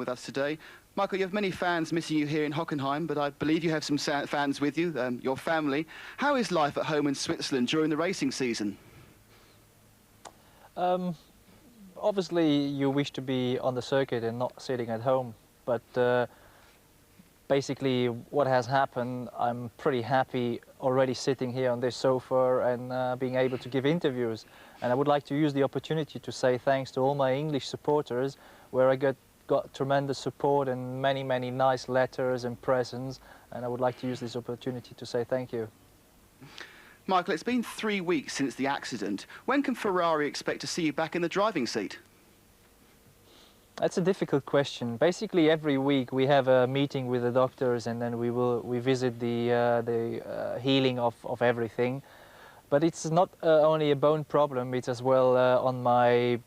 with us today. Michael, you have many fans missing you here in Hockenheim, but I believe you have some fans with you, your family. How is life at home in Switzerland during the racing season? Obviously, you wish to be on the circuit and not sitting at home, but basically what has happened, I'm pretty happy already sitting here on this sofa and being able to give interviews. And I would like to use the opportunity to say thanks to all my English supporters, where I got tremendous support and many, many nice letters and presents. And I would like to use this opportunity to say thank you. Michael, it's been 3 weeks since the accident. When can Ferrari expect to see you back in the driving seat? That's a difficult question. Basically, every week we have a meeting with the doctors, and then we visit the healing of everything. But it's not only a bone problem; it's as well on my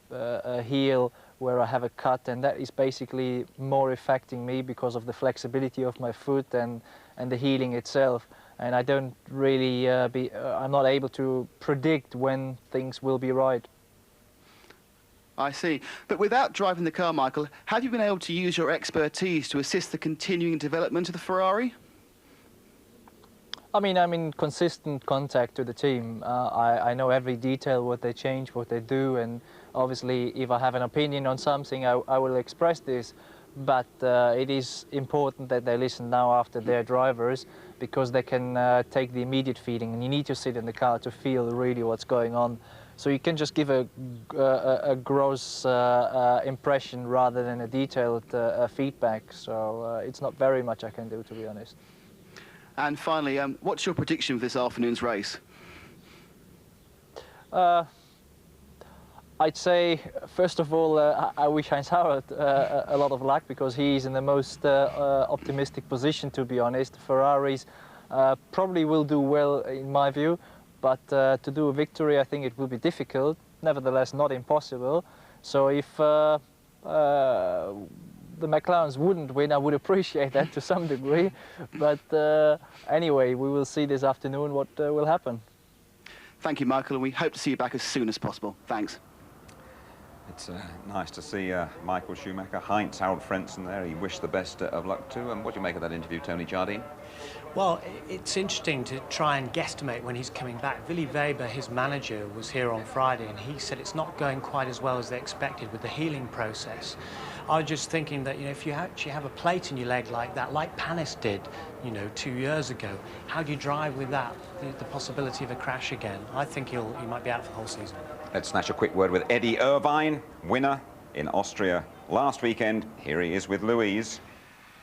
heel where I have a cut, and that is basically more affecting me because of the flexibility of my foot and the healing itself. And I don't really I'm not able to predict when things will be right. I see. But without driving the car, Michael, have you been able to use your expertise to assist the continuing development of the Ferrari? I mean, I'm in consistent contact with the team. I know every detail, what they change, what they do, and obviously if I have an opinion on something, I will express this. But it is important that they listen now after their drivers, because they can take the immediate feeling, and you need to sit in the car to feel really what's going on. So you can just give a gross impression rather than a detailed feedback. So it's not very much I can do, to be honest. And finally, what's your prediction for this afternoon's race? I'd say, first of all, I wish Heinz Howard a lot of luck, because he's in the most optimistic position, to be honest. Ferraris probably will do well, in my view, but to do a victory, I think it will be difficult. Nevertheless, not impossible. So if the McLarens wouldn't win, I would appreciate that to some degree. But anyway, we will see this afternoon what will happen. Thank you, Michael, and we hope to see you back as soon as possible. Thanks. It's nice to see Michael Schumacher, Heinz Harald Frentzen there. He wished the best of luck too. And what do you make of that interview, Tony Jardine? Well, it's interesting to try and guesstimate when he's coming back. Willy Weber, his manager, was here on Friday, and he said it's not going quite as well as they expected with the healing process. I was just thinking that, you know, if you actually have a plate in your leg like that, like Panis did, you know, 2 years ago, how do you drive with that? The possibility of a crash again. I think he might be out for the whole season. Let's snatch a quick word with Eddie Irvine, winner in Austria last weekend. Here he is with Louise.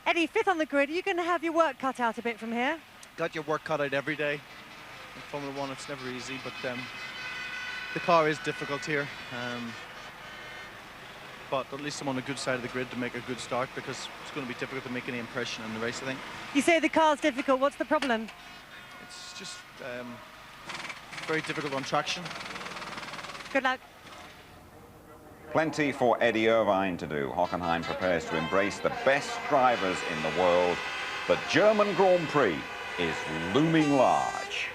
Eddie, fifth on the grid. Are you going to have your work cut out a bit from here? Got your work cut out every day. In Formula One, it's never easy, but the car is difficult here. But at least I'm on the good side of the grid to make a good start, because it's going to be difficult to make any impression in the race, I think. You say the car's difficult. What's the problem? It's just very difficult on traction. Good luck. Plenty for Eddie Irvine to do. Hockenheim prepares to embrace the best drivers in the world. The German Grand Prix is looming large.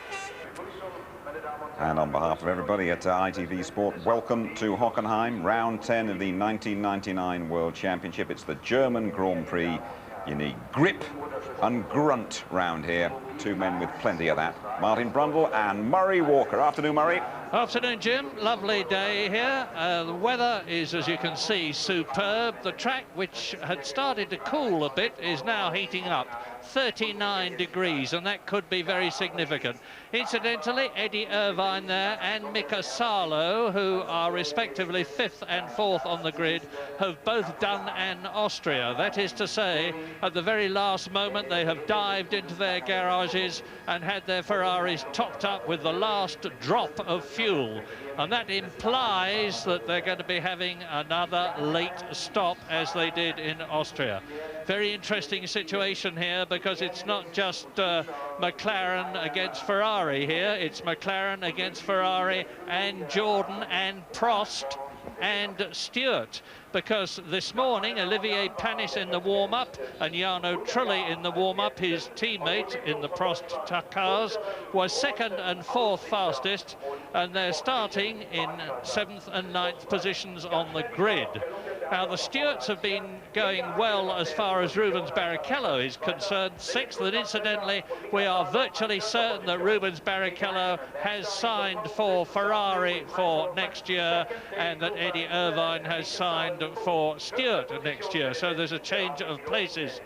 And on behalf of everybody at ITV Sport, welcome to Hockenheim, round 10 of the 1999 World Championship. It's the German Grand Prix. You need grip and grunt round here. Two men with plenty of that. Martin Brundle and Murray Walker. Afternoon, Murray. Afternoon, Jim. Lovely day here. The weather is, as you can see, superb. The track, which had started to cool a bit, is now heating up. 39 degrees, and that could be very significant. Incidentally, Eddie Irvine there and Mika Salo, who are respectively 5th and 4th on the grid, have both done an Austria. That is to say, at the very last moment, they have dived into their garages and had their Ferraris topped up with the last drop of fuel. And that implies that they're going to be having another late stop, as they did in Austria. Very interesting situation here, because it's not just McLaren against Ferrari here. It's McLaren against Ferrari and Jordan and Prost and Stewart, because this morning Olivier Panis in the warm-up and Jarno Trulli in the warm-up, his teammate in the Prost cars, was 2nd and 4th fastest, and they're starting in 7th and 9th positions on the grid. Now, the Stewarts have been going well as far as Rubens Barrichello is concerned, 6th, and incidentally, we are virtually certain that Rubens Barrichello has signed for Ferrari for next year, and that Eddie Irvine has signed for Stewart next year. So there's a change of places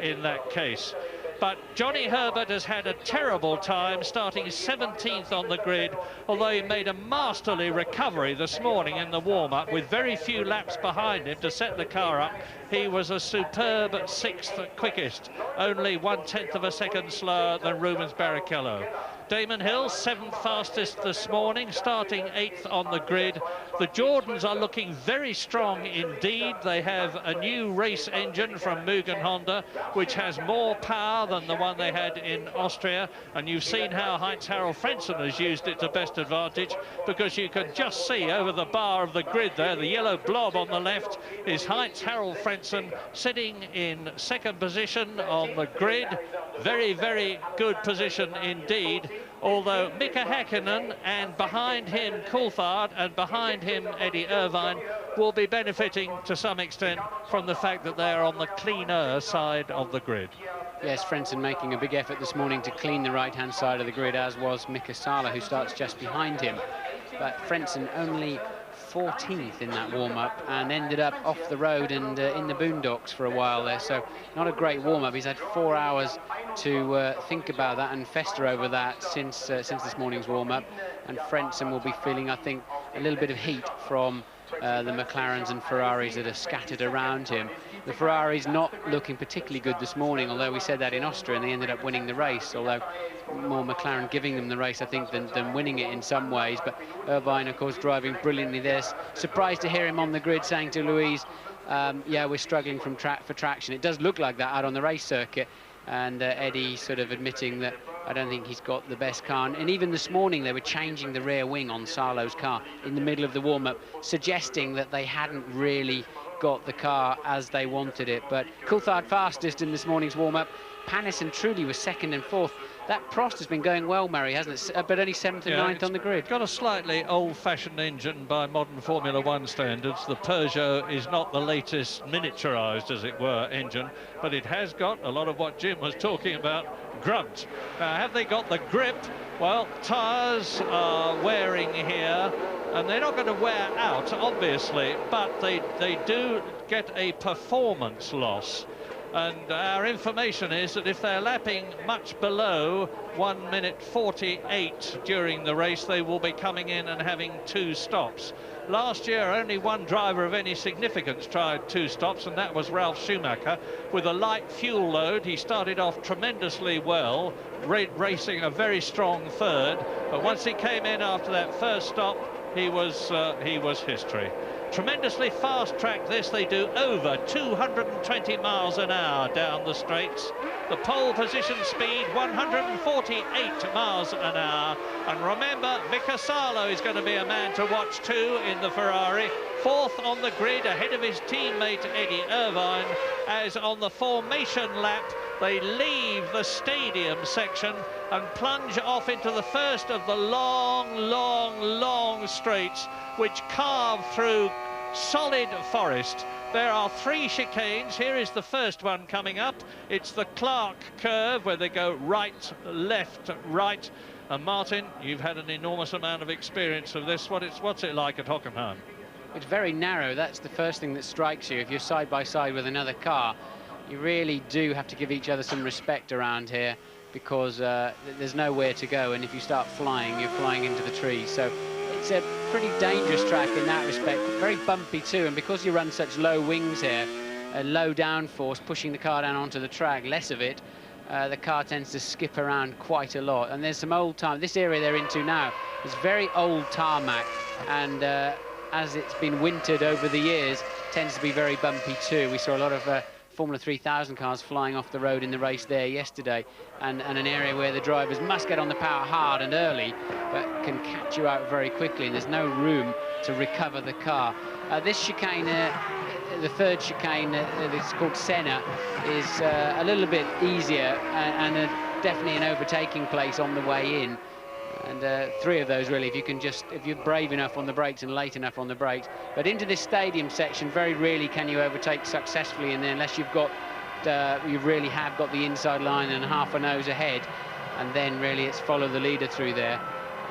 in that case. But Johnny Herbert has had a terrible time, starting 17th on the grid, although he made a masterly recovery this morning in the warm-up with very few laps behind him to set the car up. He was a superb 6th quickest, only 1/10 of a second slower than Rubens Barrichello. Damon Hill, 7th fastest this morning, starting 8th on the grid. The Jordans are looking very strong indeed. They have a new race engine from Mugen Honda, which has more power than the one they had in Austria. And you've seen how Heinz-Harald Frentzen has used it to best advantage, because you can just see over the bar of the grid there, the yellow blob on the left is Heinz-Harald Frentzen sitting in 2nd position on the grid. Very, very good position indeed. Although Mika Häkkinen and behind him Coulthard and behind him Eddie Irvine will be benefiting to some extent from the fact that they are on the cleaner side of the grid. Yes, Frentzen making a big effort this morning to clean the right-hand side of the grid, as was Mika Sala, who starts just behind him. But Frentzen only 14th in that warm-up and ended up off the road and in the boondocks for a while there, so not a great warm-up. He's had 4 hours to think about that and fester over that since this morning's warm-up, and Frentzen will be feeling, I think, a little bit of heat from the McLarens and Ferraris that are scattered around him. The Ferrari's not looking particularly good this morning, although we said that in Austria and they ended up winning the race, although more McLaren giving them the race, I think, than winning it in some ways. But Irvine, of course, driving brilliantly there. Surprised to hear him on the grid saying to Louise, yeah, we're struggling for traction. It does look like that out on the race circuit. And Eddie sort of admitting that I don't think he's got the best car. And even this morning they were changing the rear wing on Salo's car in the middle of the warm-up, suggesting that they hadn't really got the car as they wanted it. But Coulthard fastest in this morning's warm-up. Panis and Trulli was 2nd and 4th. That Prost has been going well, Murray, hasn't it? But only 7th and 9th on the grid. Got a slightly old-fashioned engine by modern Formula One standards. The Peugeot is not the latest miniaturized, as it were, engine, but it has got a lot of what Jim was talking about, grunt. Now, have they got the grip? Well, tyres are wearing here, and they're not going to wear out, obviously, but they do get a performance loss. And our information is that if they're lapping much below 1 minute 48 during the race, they will be coming in and having 2 stops. Last year, only one driver of any significance tried 2 stops, and that was Ralf Schumacher. With a light fuel load, he started off tremendously well, racing a very strong 3rd. But once he came in after that first stop, he was history. Tremendously fast track this. They do over 220 miles an hour down the straights. The pole position speed 148 miles an hour. And remember, Mika Salo is going to be a man to watch too in the Ferrari. 4th on the grid ahead of his teammate Eddie Irvine, as on the formation lap they leave the stadium section and plunge off into the first of the long straights which carve through solid forest. There are 3 chicanes. Here is the first one coming up. It's the Clark curve where they go right, left, right. And Martin, you've had an enormous amount of experience of this. What's it like at Hockenheim? It's very narrow. That's the first thing that strikes you. If you're side by side with another car, you really do have to give each other some respect around here, because there's nowhere to go, and if you start flying, you're flying into the trees. So it's a pretty dangerous track in that respect, very bumpy too, and because you run such low wings here, a low downforce pushing the car down onto the track, less of it, the car tends to skip around quite a lot. And there's some old time, this area they're into now is very old tarmac, and as it's been wintered over the years, tends to be very bumpy too. We saw a lot of Formula 3000 cars flying off the road in the race there yesterday, and an area where the drivers must get on the power hard and early, but can catch you out very quickly, and there's no room to recover the car. This chicane, the 3rd chicane, it's called Senna, is a little bit easier and definitely an overtaking place on the way in. And 3 of those really, if you're brave enough on the brakes and late enough on the brakes. But into this stadium section, very rarely can you overtake successfully in there unless you've got, you really have got the inside line and half a nose ahead. And then really it's follow the leader through there.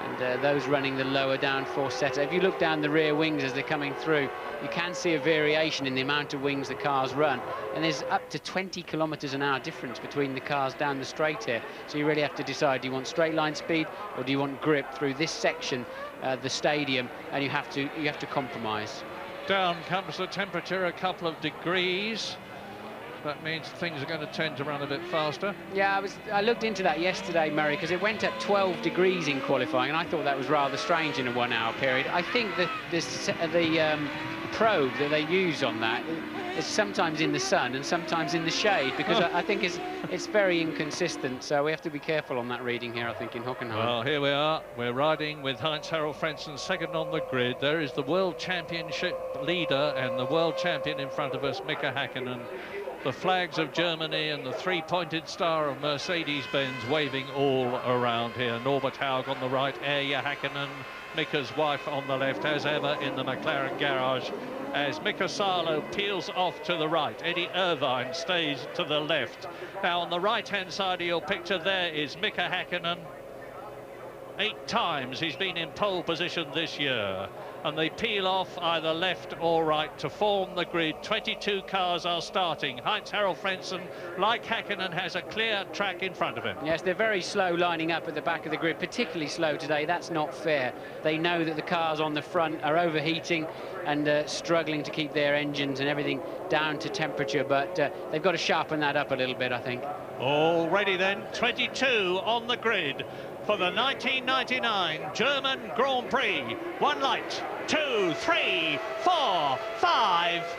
And those running the lower downforce setter. If you look down the rear wings as they're coming through, you can see a variation in the amount of wings the cars run. And there's up to 20 kilometers an hour difference between the cars down the straight here. So you really have to decide, do you want straight line speed or do you want grip through this section, the stadium, and you have to compromise. Down comes the temperature a couple of degrees. That means things are going to tend to run a bit faster. Yeah, I looked into that yesterday, Murray, because it went up 12 degrees in qualifying, and I thought that was rather strange in a 1 hour period. I think that the probe that they use on that is sometimes in the sun and sometimes in the shade, because I think it's very inconsistent, so we have to be careful on that reading here, I think, in Hockenheim. Well, here we are. We're riding with Heinz-Harald Frentzen second on the grid. There is the World Championship leader and the World Champion in front of us, Mika Häkkinen. The flags of Germany and the 3-pointed star of Mercedes-Benz waving all around here. Norbert Haug on the right, Erja Häkkinen, Mika's wife on the left, as ever in the McLaren garage, as Mika Salo peels off to the right. Eddie Irvine stays to the left. Now, on the right-hand side of your picture, there is Mika Häkkinen. 8 times he's been in pole position this year, and they peel off either left or right to form the grid. 22 cars are starting. Heinz-Harald Frentzen, like Häkkinen, has a clear track in front of him. Yes, they're very slow lining up at the back of the grid, particularly slow today. That's not fair. They know that the cars on the front are overheating and struggling to keep their engines and everything down to temperature, but they've got to sharpen that up a little bit, I think. Already then, 22 on the grid for the 1999 German Grand Prix. 1 light, 2, 3, 4, 5.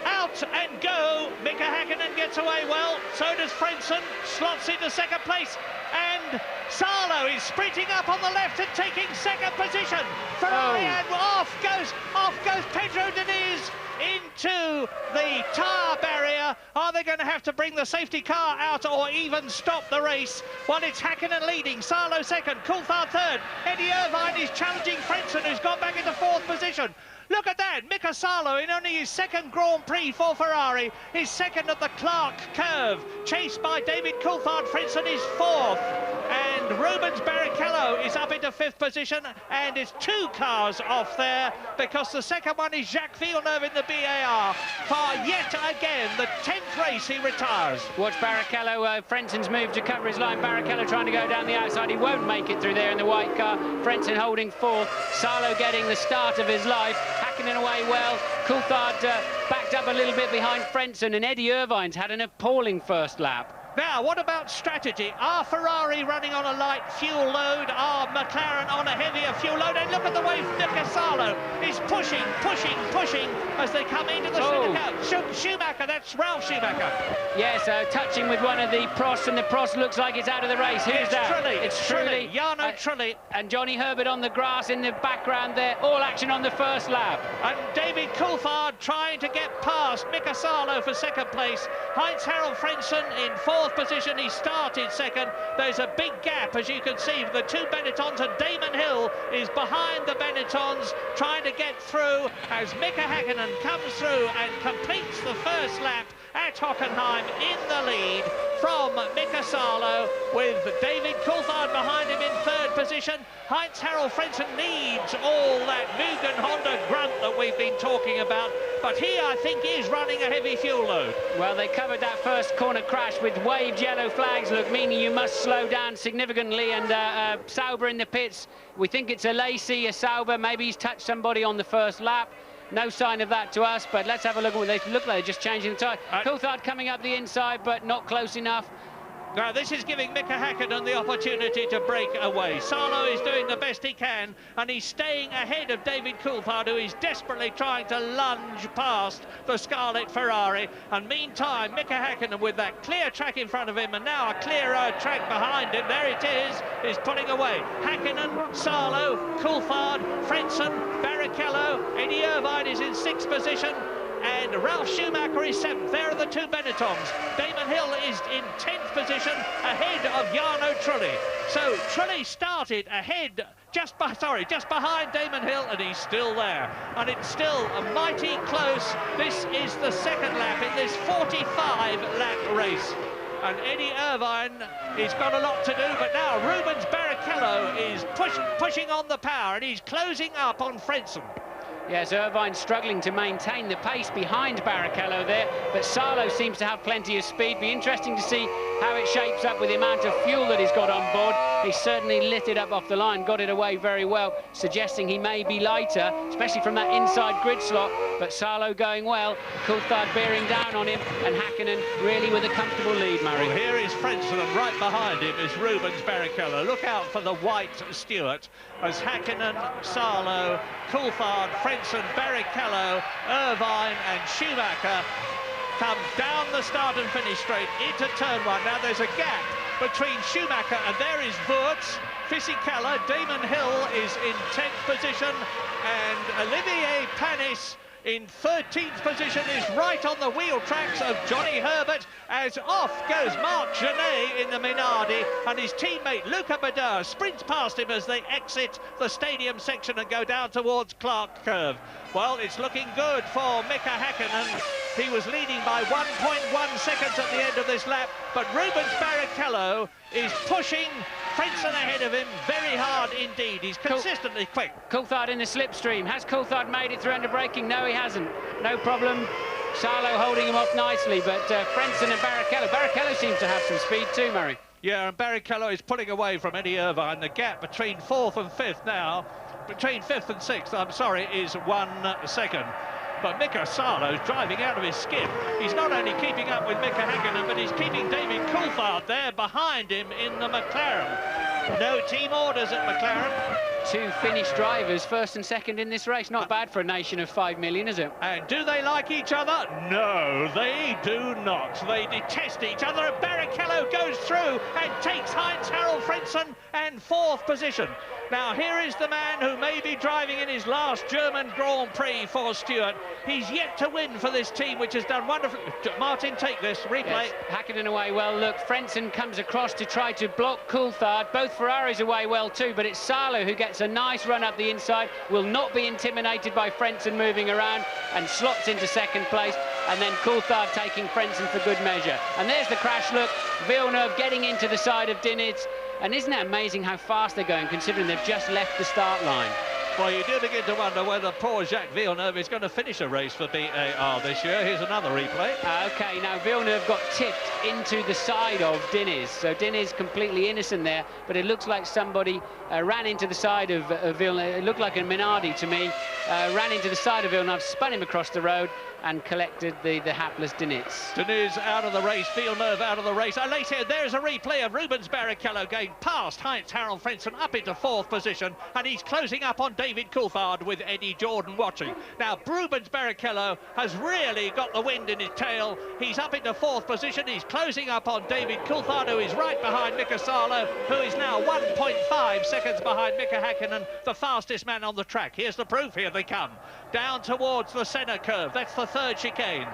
Out and go. Mika Häkkinen gets away well. So does Frentzen. Slots into second place. And Salo is sprinting up on the left and taking second position. Ferrari, and off goes Pedro Diniz into the tyre barrier. Are they going to have to bring the safety car out or even stop the race? Well, it's Häkkinen leading, Salo second, Coulthard third. Eddie Irvine is challenging Frentzen, who's gone back into 4th position. Look at that, Mika Salo in only his 2nd Grand Prix for Ferrari, his 2nd at the Clark curve, chased by David Coulthard. Frentzen is 4th, and Rubens Barrichello is up into 5th position, and it's 2 cars off there, because the second one is Jacques Villeneuve in the BAR. For yet again, the 10th race he retires. Watch Barrichello, Frentzen's move to cover his line. Barrichello trying to go down the outside. He won't make it through there in the white car. Frentzen holding 4th. Salo getting the start of his life. Häkkinen away well. Coulthard backed up a little bit behind Frentzen, and Eddie Irvine's had an appalling first lap. Now, what about strategy? Are Ferrari running on a light fuel load? Are McLaren on a heavier fuel load? And look at the way Mika Salo is pushing as they come into the Schumacher, that's Ralf Schumacher. Yes, touching with one of the Prost, and the Prost looks like it's out of the race. Who's that? It's Trulli. Jarno Trulli. And Johnny Herbert on the grass in the background there. All action on the first lap. And David Coulthard trying to get past Mika Salo for second place. Heinz-Harald Frentzen in 4th position. He started second. There's a big gap, as you can see, the 2 Benettons, and Damon Hill is behind the Benettons, trying to get through as Mika Häkkinen comes through and completes the first lap at Hockenheim in the lead from Mika Salo, with David Coulthard behind him in 3rd position. Heinz-Harald Frentzen needs all that Mugen Honda grunt that we've been talking about, but he, I think, is running a heavy fuel load. Well, they covered that first corner crash with waved yellow flags, look, meaning you must slow down significantly, and Sauber in the pits. We think it's a Lacey, a Sauber, maybe he's touched somebody on the first lap. No sign of that to us, but let's have a look at what they look like. They're just changing the tyre. Coulthard coming up the inside, but not close enough. Now, this is giving Mika Häkkinen the opportunity to break away. Salo is doing the best he can, and he's staying ahead of David Coulthard, who is desperately trying to lunge past the Scarlet Ferrari. And meantime, Mika Häkkinen, with that clear track in front of him, and now a clearer track behind him, there it is pulling away. Häkkinen, Salo, Coulthard, Frentzen, Barrichello, Eddie Irvine is in 6th position. and Ralph Schumacher is 7th. There are the two Benettons. Damon Hill is in 10th position, ahead of Jarno Trulli. So Trulli started ahead, just behind Damon Hill, and he's still there. And it's still a mighty close. This is the second lap in this 45-lap race. And Eddie Irvine, he's got a lot to do, but now Rubens Barrichello is pushing on the power, and he's closing up on Frentzen. Yes, Irvine struggling to maintain the pace behind Barrichello there, but Salo seems to have plenty of speed. Be interesting to see how it shapes up with the amount of fuel that he's got on board. He certainly lit it up off the line, got it away very well, suggesting he may be lighter, especially from that inside grid slot. But Salo going well, Coulthard bearing down on him, and Hakkinen really with a comfortable lead, Murray. Well, here is Frentzen, and right behind him is Rubens Barrichello. Look out for the white Stewart as Hakkinen, Salo, Coulthard, Frentzen, Barrichello, Irvine and Schumacher come down the start and finish straight into turn 1. Now there's a gap between Schumacher and there is Wurz, Fisichella, Damon Hill is in 10th position, and Olivier Panis in 13th position is right on the wheel tracks of Johnny Herbert, as off goes Marc Genet in the Minardi, and his teammate Luca Badoer sprints past him as they exit the stadium section and go down towards Clark Curve. Well, it's looking good for Mika Hakkinen. He was leading by 1.1 seconds at the end of this lap, but Rubens Barrichello is pushing Frentzen ahead of him very hard indeed. He's consistently quick. Coulthard in the slipstream. Has Coulthard made it through under braking? No, he hasn't. No problem. Salo holding him off nicely, but Frentzen and Barrichello. Barrichello seems to have some speed too, Murray. Yeah, and Barrichello is pulling away from Eddie Irvine. The gap between 4th and 5th now, between 5th and 6th, I'm sorry, is 1 second. But Mika Salo's driving out of his skin. He's not only keeping up with Mika Hakkinen, but he's keeping David Coulthard there behind him in the McLaren. No team orders at McLaren. Two Finnish drivers, 1st and 2nd in this race. Not bad for a nation of 5 million, is it? And do they like each other? No, they do not. They detest each other, and Barrichello goes through and takes Heinz-Harald Frentzen and 4th position. Now, here is the man who may be driving in his last German Grand Prix for Stewart. He's yet to win for this team, which has done wonderfully. Martin, take this, replay. Yes, Hakkinen away well. Look, Frentzen comes across to try to block Coulthard. Both Ferraris away well too, but it's Salo who gets a nice run up the inside, will not be intimidated by Frentzen moving around, and slots into 2nd place, and then Coulthard taking Frentzen for good measure. And there's the crash, look, Villeneuve getting into the side of Diniz. And isn't it amazing how fast they're going, considering they've just left the start line? Well, you do begin to wonder whether poor Jacques Villeneuve is going to finish a race for BAR this year. Here's another replay. OK, now Villeneuve got tipped into the side of Diniz. So Diniz completely innocent there, but it looks like somebody ran into the side of Villeneuve. It looked like a Minardi to me. Ran into the side of Villeneuve, spun him across the road, and collected the hapless Diniz. Diniz out of the race, Villeneuve out of the race. And later, there's a replay of Rubens Barrichello going past Heinz-Harald Frentzen up into 4th position, and he's closing up on David Coulthard with Eddie Jordan watching. Now, Rubens Barrichello has really got the wind in his tail. He's up into 4th position. He's closing up on David Coulthard, who is right behind Mika Salo, who is now 1.5 seconds behind Mika Hakkinen, the fastest man on the track. Here's the proof. Here they come. Down towards the centre curve. That's the 3rd chicane.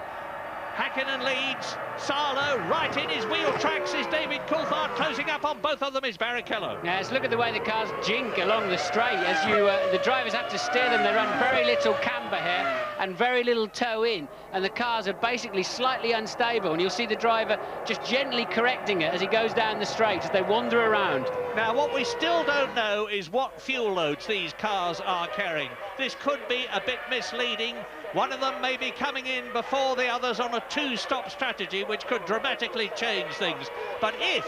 Hakkinen leads. Salo right in his wheel tracks is David Coulthard. Closing up on both of them is Barrichello. Yes, look at the way the cars jink along the straight as you the drivers have to steer them. They run very little camber here and very little toe in, and the cars are basically slightly unstable, and you'll see the driver just gently correcting it as he goes down the straight as they wander around. Now, what we still don't know is what fuel loads these cars are carrying. This could be a bit misleading. One of them may be coming in before the others on a 2-stop strategy, which could dramatically change things. But if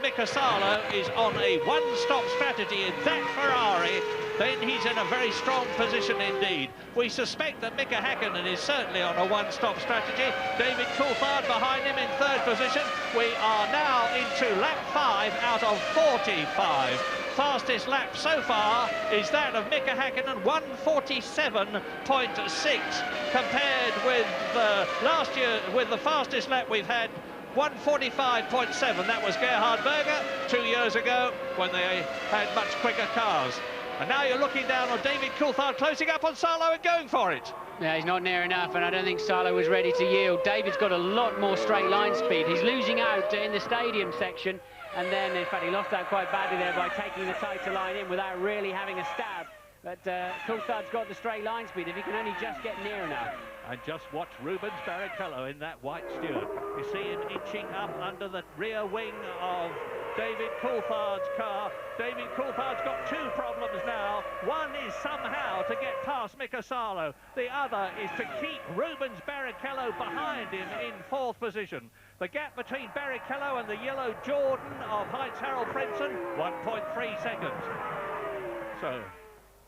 Mika Salo is on a 1-stop strategy in that Ferrari, then he's in a very strong position indeed. We suspect that Mika Hakkinen is certainly on a 1-stop strategy. David Coulthard behind him in 3rd position. We are now into lap 5 out of 45. Fastest lap so far is that of Mika Hakkinen, 1:47.6, compared with last year with the fastest lap we've had, 1:45.7. That was Gerhard Berger 2 years ago when they had much quicker cars. And now you're looking down on David Coulthard closing up on Salo and going for it. Yeah, he's not near enough, and I don't think Salo was ready to yield. David's got a lot more straight line speed. He's losing out in the stadium section, and then, in fact, he lost out quite badly there by taking the tighter line in without really having a stab. But Coulthard's got the straight line speed, if he can only just get near enough. And just watch Rubens Barrichello in that white Stuart. You see him inching up under the rear wing of David Coulthard's car. David Coulthard's got two problems now. One is somehow to get past Mika Salo. The other is to keep Rubens Barrichello behind him in fourth position. The gap between Barrichello and the yellow Jordan of Heinz Harald Frentzen, 1.3 seconds. So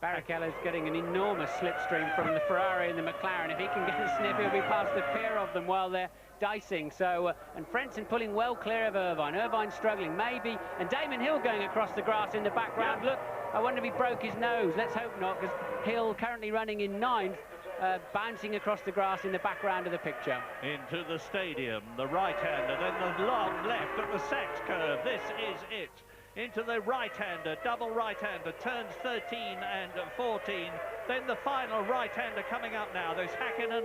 Barrichello's getting an enormous slipstream from the Ferrari and the McLaren. If he can get a sniff, he'll be past the pair of them while they're dicing. So, and Frentzen pulling well clear of Irvine. Irvine struggling, maybe. And Damon Hill going across the grass in the background. Look, I wonder if he broke his nose. Let's hope not, because Hill currently running in 9th, bouncing across the grass in the background of the picture. Into the stadium, the right-hander, then the long left at the Sachs curve. This is it. Into the right-hander, double right-hander, turns 13 and 14. Then the final right-hander coming up now. There's Häkkinen,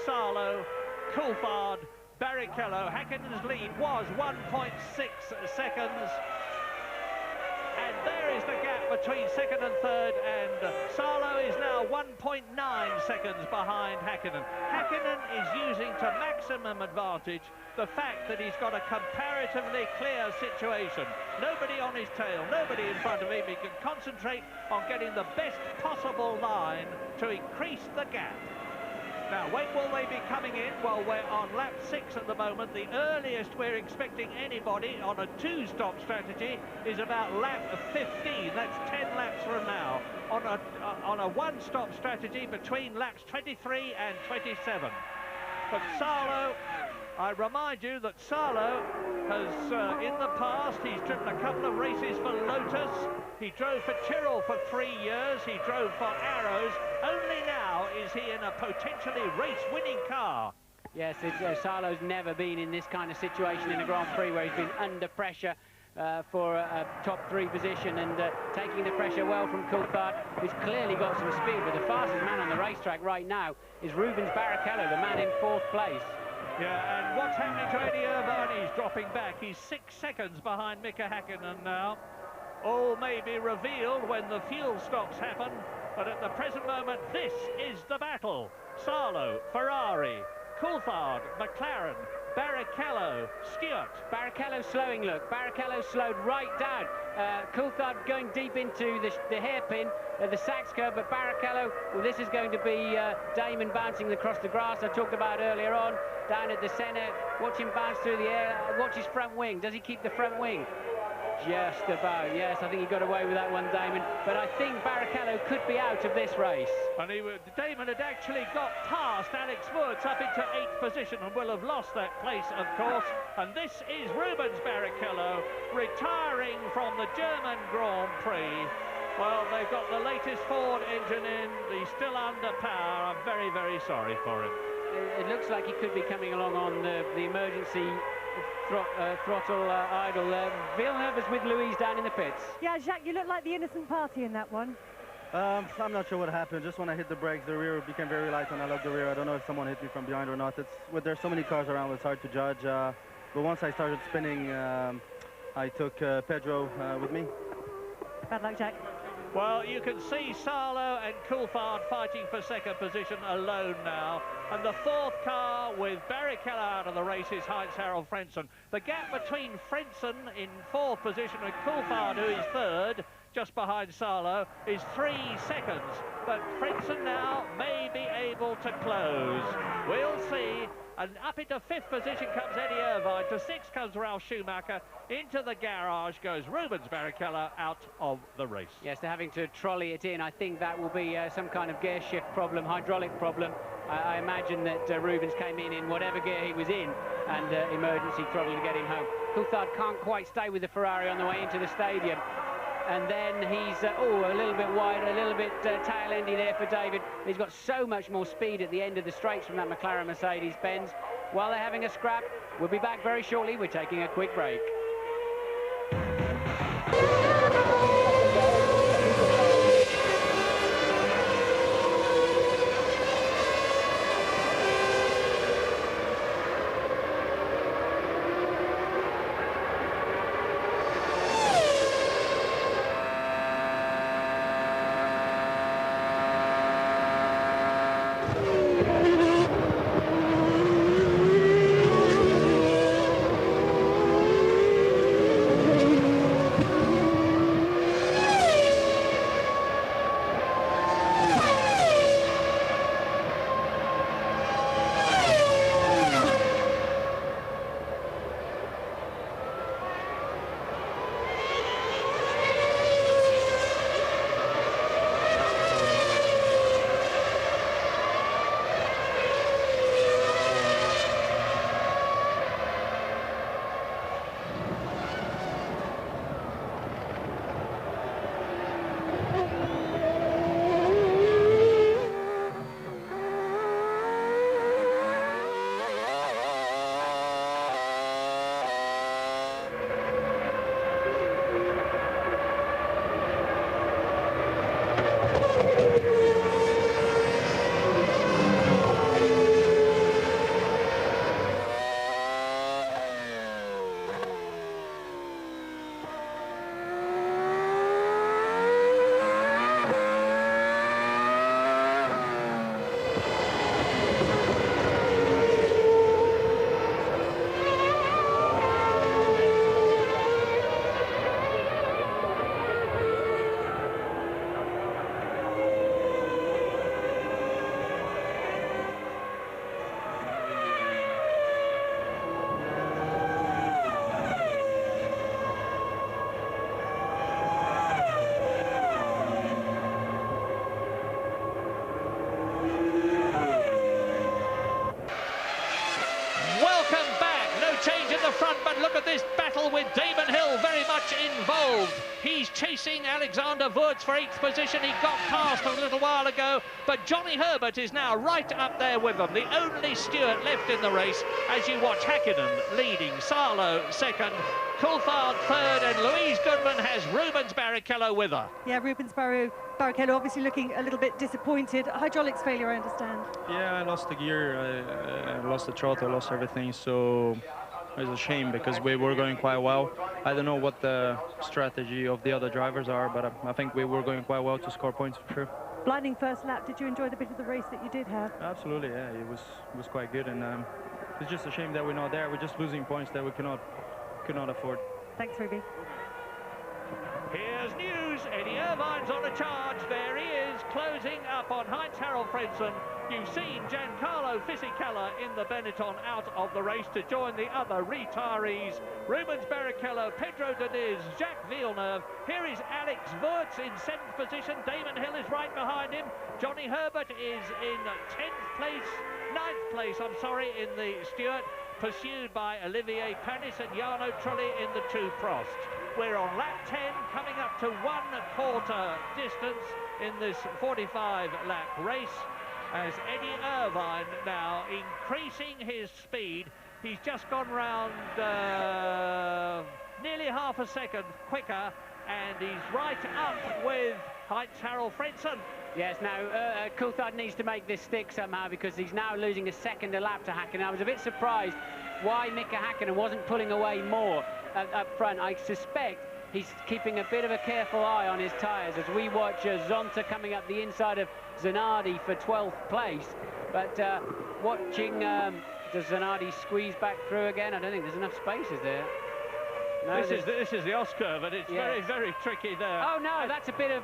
Salo, Coulthard, Barrichello. Häkkinen's lead was 1.6 seconds. And there is the gap between second and third, and Salo is now 1.9 seconds behind Häkkinen. Häkkinen is using to maximum advantage the fact that he's got a comparatively clear situation. Nobody on his tail, nobody in front of him. He can concentrate on getting the best possible line to increase the gap. Now, when will they be coming in? Well, we're on lap 6 at the moment. The earliest we're expecting anybody on a two-stop strategy is about lap 15. That's 10 laps from now. On a one-stop strategy between laps 23 and 27. But Salo, I remind you that Salo has, in the past, he's driven a couple of races for Lotus. He drove for Tyrrell for 3 years. He drove for Arrows. Only now is he in a potentially race-winning car. Yes, Salo's never been in this kind of situation in a Grand Prix where he's been under pressure for a top 3 position, and taking the pressure well from Coulthard, who's clearly got some speed. But the fastest man on the racetrack right now is Rubens Barrichello, the man in 4th place. Yeah, and what's happening to Eddie Irvine? He's dropping back. He's 6 seconds behind Mika Häkkinen now. All may be revealed when the fuel stops happen, but at the present moment, this is the battle. Salo, Ferrari, Coulthard, McLaren, Barrichello, Stewart. Barrichello slowing, look. Barrichello slowed right down. Coulthard going deep into the hairpin, the Sachs curve, but Barrichello, well, this is going to be Damon bouncing across the grass I talked about earlier on, down at the centre. Watch him bounce through the air. Watch his front wing. Does he keep the front wing? Just about, yes. I think he got away with that one, Damon. But I think Barrichello could be out of this race. And Damon had actually got past Alex Woods up into 8th position and will have lost that place, of course. And this is Rubens Barrichello retiring from the German Grand Prix. Well, they've got the latest Ford engine in. He's still under power. I'm very, very sorry for him. It looks like he could be coming along on the emergency throttle idle. Villeneuve is with Louise down in the pits. Yeah, Jacques, you look like the innocent party in that one. I'm not sure what happened. Just when I hit the brakes, the rear became very light when I looked the rear. I don't know if someone hit me from behind or not. There's so many cars around, it's hard to judge. But once I started spinning, I took Pedro with me. Bad luck, Jack. Well, you can see Salo and Coulthard fighting for second position alone now. And the 4th car with Barrichello out of the race is Heinz Harald Frentzen. The gap between Frentzen in 4th position and Coulthard, who is 3rd, just behind Salo, is 3 seconds. But Frentzen now may be able to close. We'll see. And up into 5th position comes Eddie Irvine. To 6th comes Ralf Schumacher. Into the garage goes Rubens Barrichello out of the race. Yes, they're having to trolley it in. I think that will be some kind of gear shift problem, hydraulic problem. I imagine that Rubens came in whatever gear he was in, and emergency throttle to get him home. Coulthard can't quite stay with the Ferrari on the way into the stadium. And then he's, a little bit wide, a little bit tail-endy there for David. He's got so much more speed at the end of the straights from that McLaren Mercedes-Benz. While they're having a scrap, we'll be back very shortly. We're taking a quick break. front, but look at this battle with Damon Hill very much involved. He's chasing Alexander Wurz for 8th position. He got past a little while ago, but Johnny Herbert is now right up there with them. The only Stewart left in the race as you watch Hakkinen leading, Sarlo second, Coulthard third, and Louise Goodman has Rubens Barrichello with her. Yeah, Rubens Barrichello obviously looking a little bit disappointed. Hydraulics failure, I understand. Yeah, I lost the gear, I lost the throttle, I lost everything, so it's a shame because we were going quite well. I don't know what the strategy of the other drivers are, but I think we were going quite well to score points for sure. Blinding first lap, did you enjoy the bit of the race that you did have? Absolutely, yeah, it was quite good, and it's just a shame that we're not there. We're just losing points that we could not afford. Thanks, Ruby. Here's news. Eddie Irvine's on a charge. There he is, closing up on Heinz Harald Frentzen. You've seen Giancarlo Fisichella in the Benetton out of the race to join the other retirees. Rubens Barrichello, Pedro Diniz, Jacques Villeneuve. Here is Alex Wurz in 7th position. Damon Hill is right behind him. Johnny Herbert is in 9th place, in the Stewart, pursued by Olivier Panis and Jarno Trulli in the 2 Prost. We're on lap 10, coming up to 1/4 distance in this 45-lap race, as Eddie Irvine now increasing his speed. He's just gone round nearly half a second quicker, and he's right up with Heinz Harald Frentzen. Yes, now Coulthard needs to make this stick somehow, because he's now losing a second a lap to Hakkinen. I was a bit surprised why Mika Hakkinen wasn't pulling away more up front. I suspect he's keeping a bit of a careful eye on his tyres as we watch Zonta coming up the inside of Zanardi for 12th place. But watching, does Zanardi squeeze back through again? I don't think there's enough spaces there. No, this is the Oscar, but it's very, very tricky there. Oh no, that's a bit of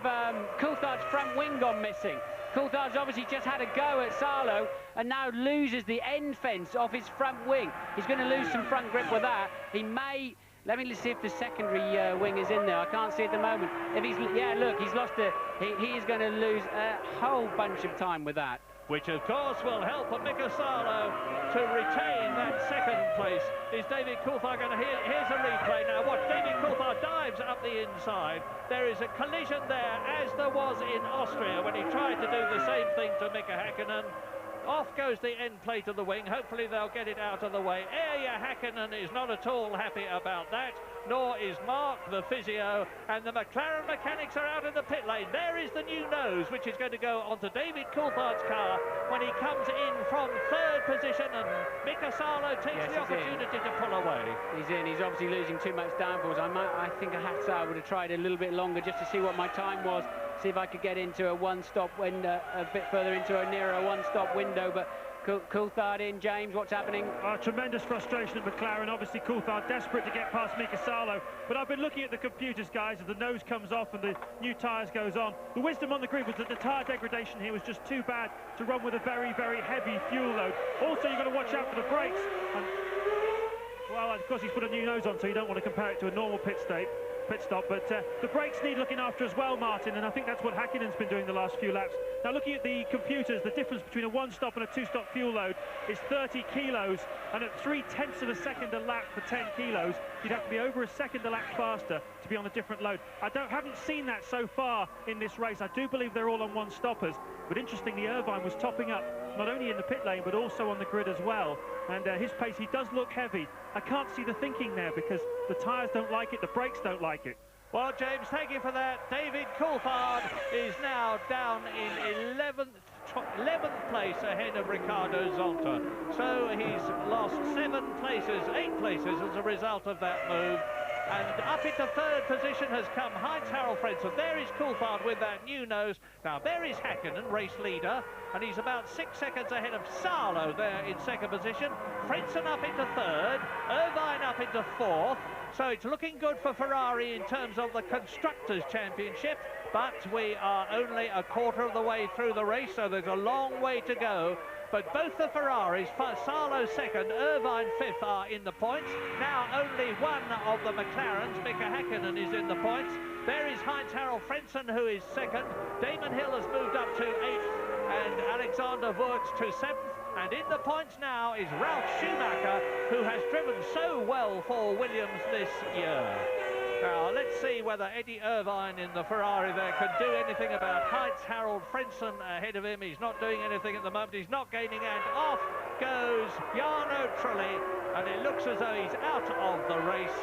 Coulthard's front wing gone missing. Coulthard's obviously just had a go at Sarlo and now loses the end fence off his front wing. He's going to lose some front grip with that. He may... Let me see if the secondary wing is in there. I can't see at the moment. If he's... Yeah, look, he's lost a... He is going to lose a whole bunch of time with that. Which, of course, will help Mika Sarlo to retain that 2nd place. Is David Coulthard going to... Here's a replay now. Watch, David Coulthard dives up the inside. There is a collision there, as there was in Austria when he tried to do the same thing to Mika Hakkinen. Off goes the end plate of the wing. Hopefully they'll get it out of the way. Erja Hakkinen is not at all happy about that, nor is Mark, the physio, and the McLaren mechanics are out in the pit lane. There is the new nose, which is going to go onto David Coulthard's car when he comes in from 3rd position, and Mika Sarlo takes the opportunity to pull away. He's in. He's obviously losing too much downforce. I think I would have tried a little bit longer just to see what my time was. See if I could get into a one-stop window, a bit further into a nearer a one-stop window, but Coulthard in. James, what's happening? Tremendous frustration at McLaren. Obviously Coulthard desperate to get past Mika Sarlo, but I've been looking at the computers, guys, as the nose comes off and the new tyres goes on. The wisdom on the grid was that the tyre degradation here was just too bad to run with a very, very heavy fuel load. Also, you've got to watch out for the brakes. And, well, of course, he's put a new nose on, so you don't want to compare it to a normal pit stop, but the brakes need looking after as well, Martin, and I think that's what Hakkinen's been doing the last few laps. Now, looking at the computers, the difference between a 1-stop and a 2-stop fuel load is 30 kilos, and at 0.3 of a second a lap for 10 kilos, you'd have to be over a second a lap faster to be on a different load. Haven't seen that so far in this race. I do believe they're all on 1-stoppers, but interestingly, Irvine was topping up not only in the pit lane, but also on the grid as well, and his pace, he does look heavy. I can't see the thinking there because the tyres don't like it, the brakes don't like it. Well, James, thank you for that. David Coulthard is now down in 11th place ahead of Ricardo Zonta. So he's lost 8 places as a result of that move. And up into 3rd position has come Heinz Harald Frentzen. There is Coulthard with that new nose. Now, there is Hakkinen, race leader, and he's about 6 seconds ahead of Sarlo there in 2nd position. Frentzen up into 3rd, Irvine up into 4th. So it's looking good for Ferrari in terms of the Constructors' Championship, but we are only a quarter of the way through the race, so there's a long way to go. But both the Ferraris, Sarlo 2nd, Irvine 5th, are in the points. Now only one of the McLarens, Mika Hakkinen, is in the points. There is Heinz Harald Frentzen, who is 2nd. Damon Hill has moved up to 8th, and Alexander Wurz to 7th. And in the points now is Ralph Schumacher, who has driven so well for Williams this year. Now, let's see whether Eddie Irvine in the Ferrari there can do anything about Heinz Harald Frentzen ahead of him. He's not doing anything at the moment. He's not gaining, and off goes Jarno Trulli, and it looks as though he's out of the race.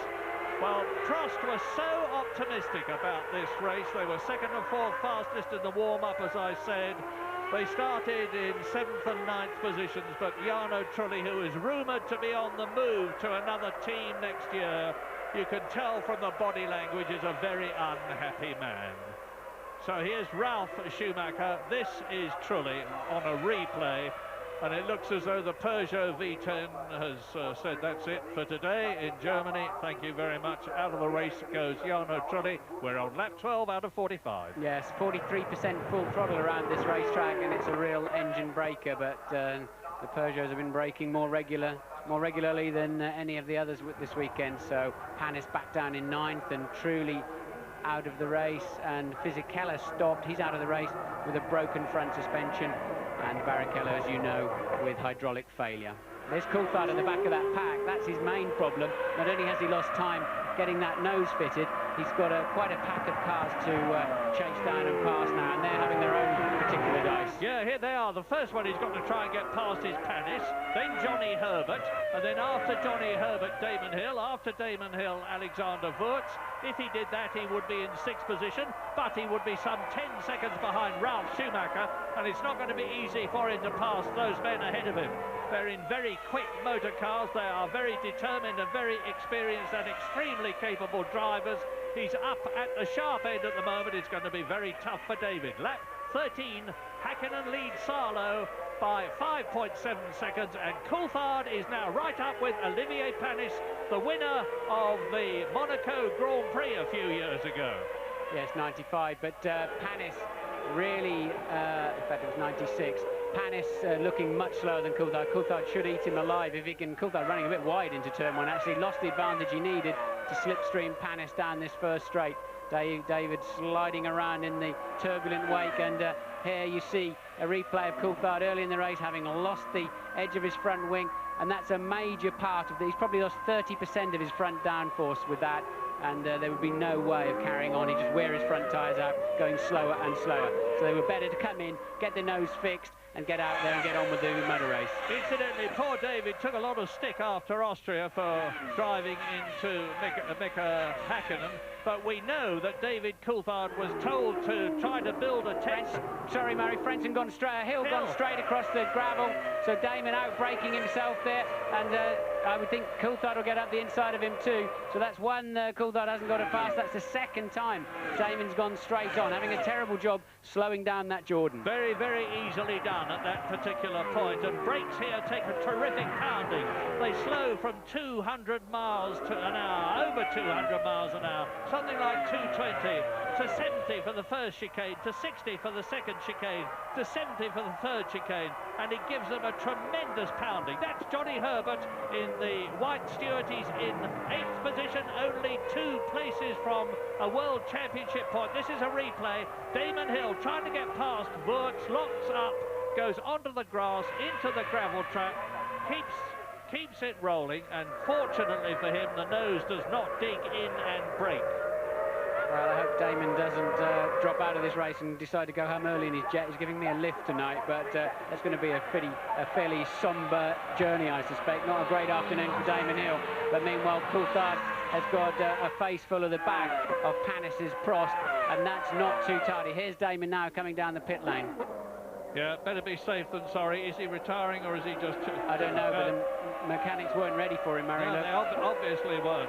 Well, Prost was so optimistic about this race. They were second and fourth fastest in the warm-up, as I said. They started in 7th and 9th positions, but Jarno Trulli, who is rumoured to be on the move to another team next year, you can tell from the body language, is a very unhappy man. So here's Ralph Schumacher. This is Trulli on a replay. And it looks as though the Peugeot V10 has said that's it for today in Germany. Thank you very much. Out of the race goes Jarno Trulli. We're on lap 12 out of 45. Yes, 43% full throttle around this racetrack, and it's a real engine breaker. But the Peugeots have been braking more regularly than any of the others this weekend. So Panis back down in 9th, and Trulli out of the race, and Fisichella stopped. He's out of the race with a broken front suspension. And Barrichello, as you know, with hydraulic failure. There's Coulthard at the back of that pack. That's his main problem. Not only has he lost time getting that nose fitted, he's got quite a pack of cars to chase down and pass now, and they're having their own particular dice. Yeah, here they are. The first one he's got to try and get past is Panis, then Johnny Herbert, and then after Johnny Herbert, Damon Hill, after Damon Hill, Alexander Wurz. If he did that, he would be in 6th position, but he would be some 10 seconds behind Ralph Schumacher, and it's not going to be easy for him to pass those men ahead of him. They're in very quick motor cars. They are very determined and very experienced and extremely capable drivers. He's up at the sharp end at the moment. It's going to be very tough for David. Lap 13, Häkkinen leads Sarlo by 5.7 seconds, and Coulthard is now right up with Olivier Panis, the winner of the Monaco Grand Prix a few years ago. Yes, 95, but Panis really, in fact it was 96, Panis looking much slower than Coulthard. Coulthard should eat him alive if he can. Coulthard running a bit wide into turn 1, actually lost the advantage he needed to slipstream Panis down this first straight. David sliding around in the turbulent wake, and here you see a replay of Coulthard early in the race having lost the edge of his front wing, and that's a major part of he's probably lost 30% of his front downforce with that, and there would be no way of carrying on. He'd just wear his front tyres out, going slower and slower. So they were better to come in, get the nose fixed, and get out there and get on with the motor race. Incidentally, poor David took a lot of stick after Austria for driving into Mika Häkkinen, but we know that David Coulthard was told to try to build a test. Sorry, Murray, Frentzen gone straight, Hill gone straight across the gravel, so Damon out braking himself there, and I would think Coulthard will get up the inside of him too. So that's one Coulthard hasn't got it fast. That's the second time Damon's gone straight on, having a terrible job slowing down that Jordan. Very, very easily done at that particular point, and brakes here take a terrific pounding. They slow from 200 miles an hour, over 200 miles an hour, something like 220, to 70 for the first chicane, to 60 for the second chicane, to 70 for the third chicane, and it gives them a tremendous pounding. That's Johnny Herbert in the white Stewart. He's in 8th position, only 2 places from a World Championship point. This is a replay. Damon Hill trying to get past Wurz, locks up, goes onto the grass, into the gravel track, keeps it rolling, and fortunately for him, the nose does not dig in and break. Well, I hope Damon doesn't drop out of this race and decide to go home early in his jet. He's giving me a lift tonight, but it's going to be a fairly sombre journey, I suspect. Not a great afternoon for Damon Hill, but meanwhile, Coulthard has got a face full of the back of Panis's Prost, and that's not too tardy. Here's Damon now coming down the pit lane. Yeah, better be safe than sorry. Is he retiring or is he just... I don't know, but the mechanics weren't ready for him, Murray. No, they obviously weren't.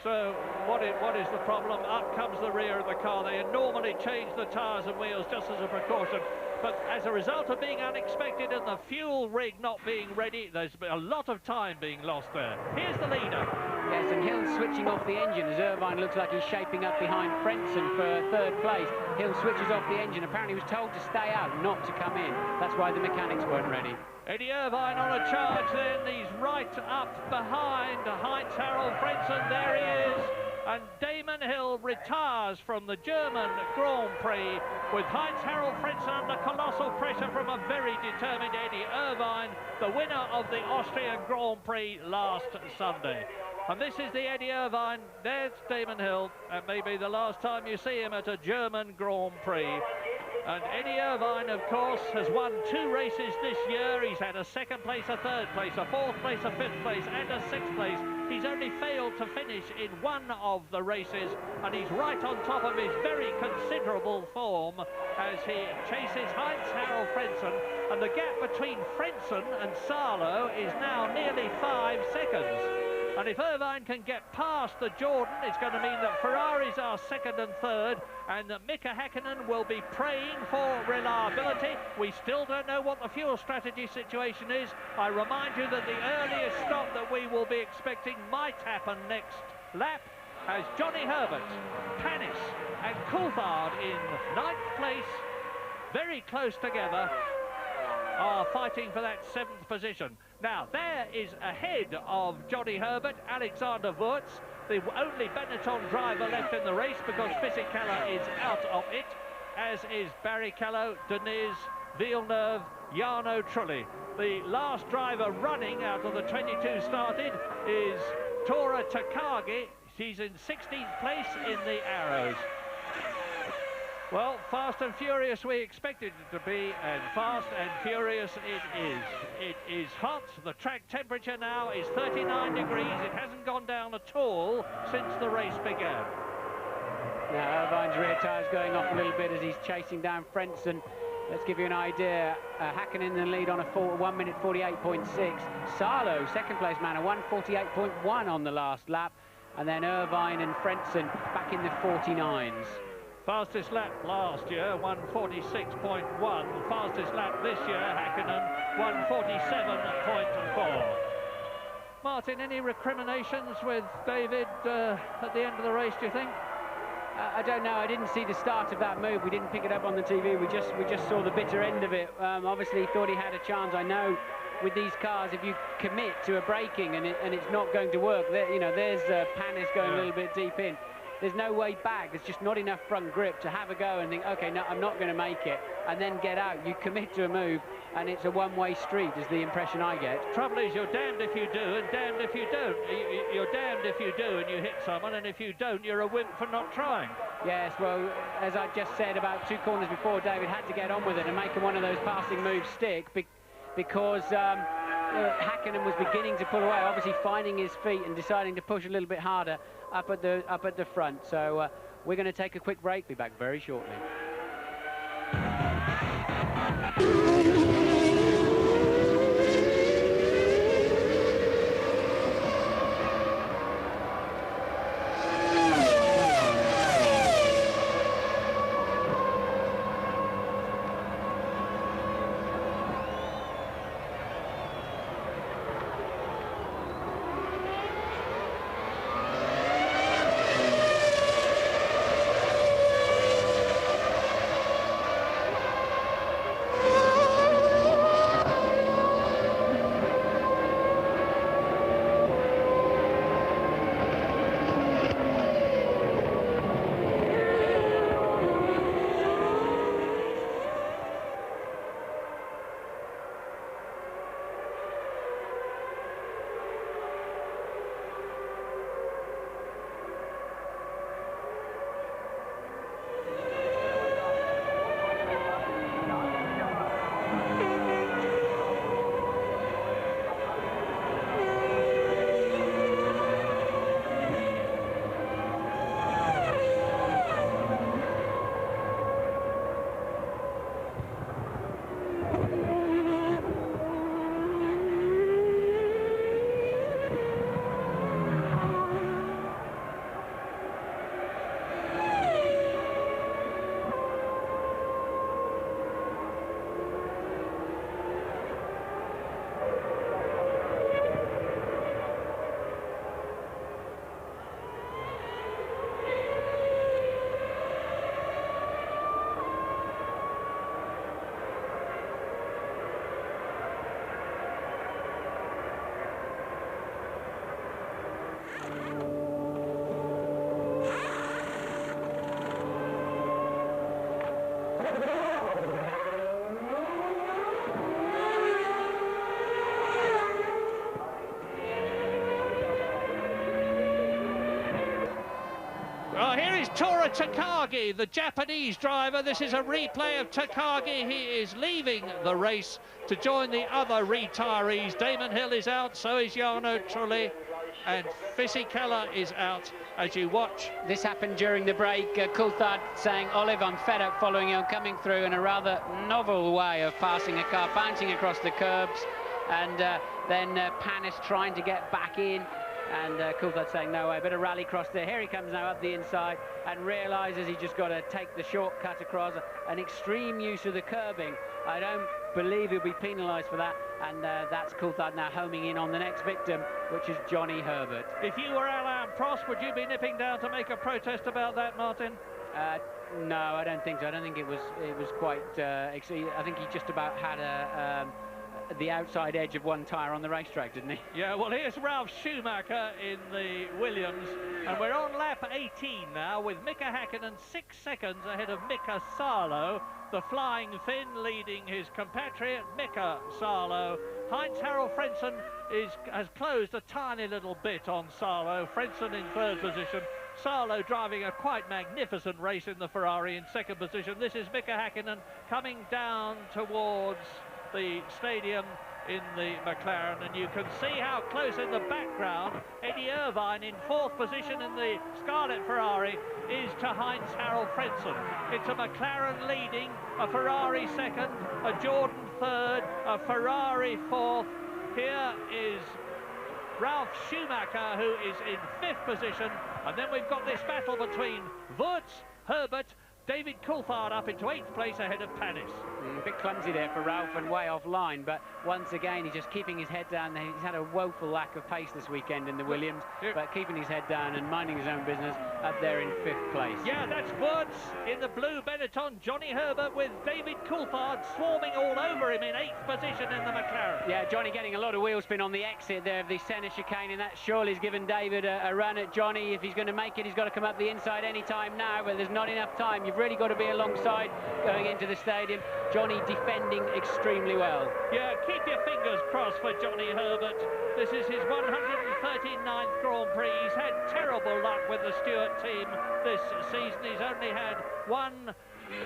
So what is the problem? Up comes the rear of the car. They normally change the tyres and wheels just as a precaution, but as a result of being unexpected and the fuel rig not being ready, there's been a lot of time being lost there. Here's the leader. Yes, and Hill's switching off the engine as Irvine looks like he's shaping up behind Frentzen for 3rd place. Hill switches off the engine. Apparently he was told to stay out, not to come in. That's why the mechanics weren't ready. Eddie Irvine on a charge then. He's right up behind Heinz Harald Frentzen. There he is. And Damon Hill retires from the German Grand Prix with Heinz-Harald Frentzen under colossal pressure from a very determined Eddie Irvine, the winner of the Austrian Grand Prix last Sunday. And this is the Eddie Irvine, there's Damon Hill, and maybe the last time you see him at a German Grand Prix. And Eddie Irvine, of course, has won 2 races this year. He's had a 2nd place, a 3rd place, a 4th place, a 5th place, and a 6th place. He's only failed to finish in 1 of the races, and he's right on top of his very considerable form as he chases Heinz-Harald Frentzen, and the gap between Frentzen and Salo is now nearly 5 seconds. And if Irvine can get past the Jordan, it's going to mean that Ferraris are 2nd and 3rd, and that Mika Häkkinen will be praying for reliability. We still don't know what the fuel strategy situation is. I remind you that the earliest stop that we will be expecting might happen next lap, as Johnny Herbert, Panis and Coulthard in 9th place, very close together, are fighting for that 7th position. Now, there is ahead of Johnny Herbert, Alexander Wurz, the only Benetton driver left in the race because Fisichella is out of it, as is Barrichello, Deniz, Villeneuve, Jarno Trulli. The last driver running out of the 22 started is Tora Takagi. She's in 16th place in the Arrows. Well, fast and furious we expected it to be, and fast and furious it is. It is hot. The track temperature now is 39 degrees. It hasn't gone down at all since the race began. Now, Irvine's rear tyre's going off a little bit as he's chasing down Frentzen. Let's give you an idea. Häkkinen in the lead on a 1 minute 48.6. Salo, 2nd place man, a 1:48.1 on the last lap. And then Irvine and Frentzen back in the 49s. Fastest lap last year, 1:46.1. Fastest lap this year, Häkkinen, 1:47.4. Martin, any recriminations with David at the end of the race, do you think? I don't know. I didn't see the start of that move. We didn't pick it up on the TV. We just saw the bitter end of it. Obviously, he thought he had a chance. I know with these cars, if you commit to a braking and it's not going to work, you know, there's Panis going a little bit deep in. There's no way back. There's just not enough front grip to have a go and think, okay, no, I'm not going to make it, and then get out. You commit to a move, and it's a one-way street, is the impression I get. Trouble is, you're damned if you do and damned if you don't. You're damned if you do and you hit someone, and if you don't, you're a wimp for not trying. Yes, well, as I just said about 2 corners before, David had to get on with it and make one of those passing moves stick because Häkkinen was beginning to pull away, obviously finding his feet and deciding to push a little bit harder up at the front. So we're going to take a quick break. Be back very shortly. Tora Takagi, the Japanese driver. This is a replay of Takagi. He is leaving the race to join the other retirees. Damon Hill is out, so is Jarno Trulli, and Fisichella is out as you watch. This happened during the break. Coulthard saying, Olive, I'm fed up following you, I'm coming through, in a rather novel way of passing a car, bouncing across the curbs, and then Panis trying to get back in. And Coulthard saying, no way, better rally across there. Here he comes now up the inside and realises he's just got to take the shortcut across. An extreme use of the curbing. I don't believe he'll be penalised for that. And that's Coulthard now homing in on the next victim, which is Johnny Herbert. If you were Alain Prost, would you be nipping down to make a protest about that, Martin? No, I don't think so. I don't think it was quite... I think he just about had the outside edge of one tyre on the racetrack, didn't he? Yeah, well, here's Ralf Schumacher in the Williams, and we're on lap 18 now with Mika Häkkinen 6 seconds ahead of Mika Salo, the Flying Finn leading his compatriot Mika Salo. Heinz-Harald Frentzen has closed a tiny little bit on Salo. Frentzen in third position. Salo driving a quite magnificent race in the Ferrari in second position. This is Mika Häkkinen coming down towards the stadium in the McLaren, and you can see how close in the background Eddie Irvine in fourth position in the Scarlet Ferrari is to Heinz-Harald Frentzen. It's a McLaren leading, a Ferrari second, a Jordan third, a Ferrari fourth. Here is Ralf Schumacher, who is in fifth position, and then we've got this battle between Wurz, Herbert, David Coulthard up into 8th place ahead of Panis. A bit clumsy there for Ralph and way off line, but once again he's just keeping his head down. He's had a woeful lack of pace this weekend in the Williams, but keeping his head down and minding his own business up there in 5th place. Yeah, that's Wurz in the blue Benetton. Johnny Herbert with David Coulthard swarming all over him in 8th position in the McLaren. Yeah, Johnny getting a lot of wheel spin on the exit there of the centre chicane, and that surely has given David a run at Johnny. If he's going to make it, he's got to come up the inside any time now, but there's not enough time. You've really got to be alongside going into the stadium. Johnny defending extremely well. Yeah, keep your fingers crossed for Johnny Herbert. This is his 139th Grand Prix. He's had terrible luck with the Stewart team this season. He's only had 1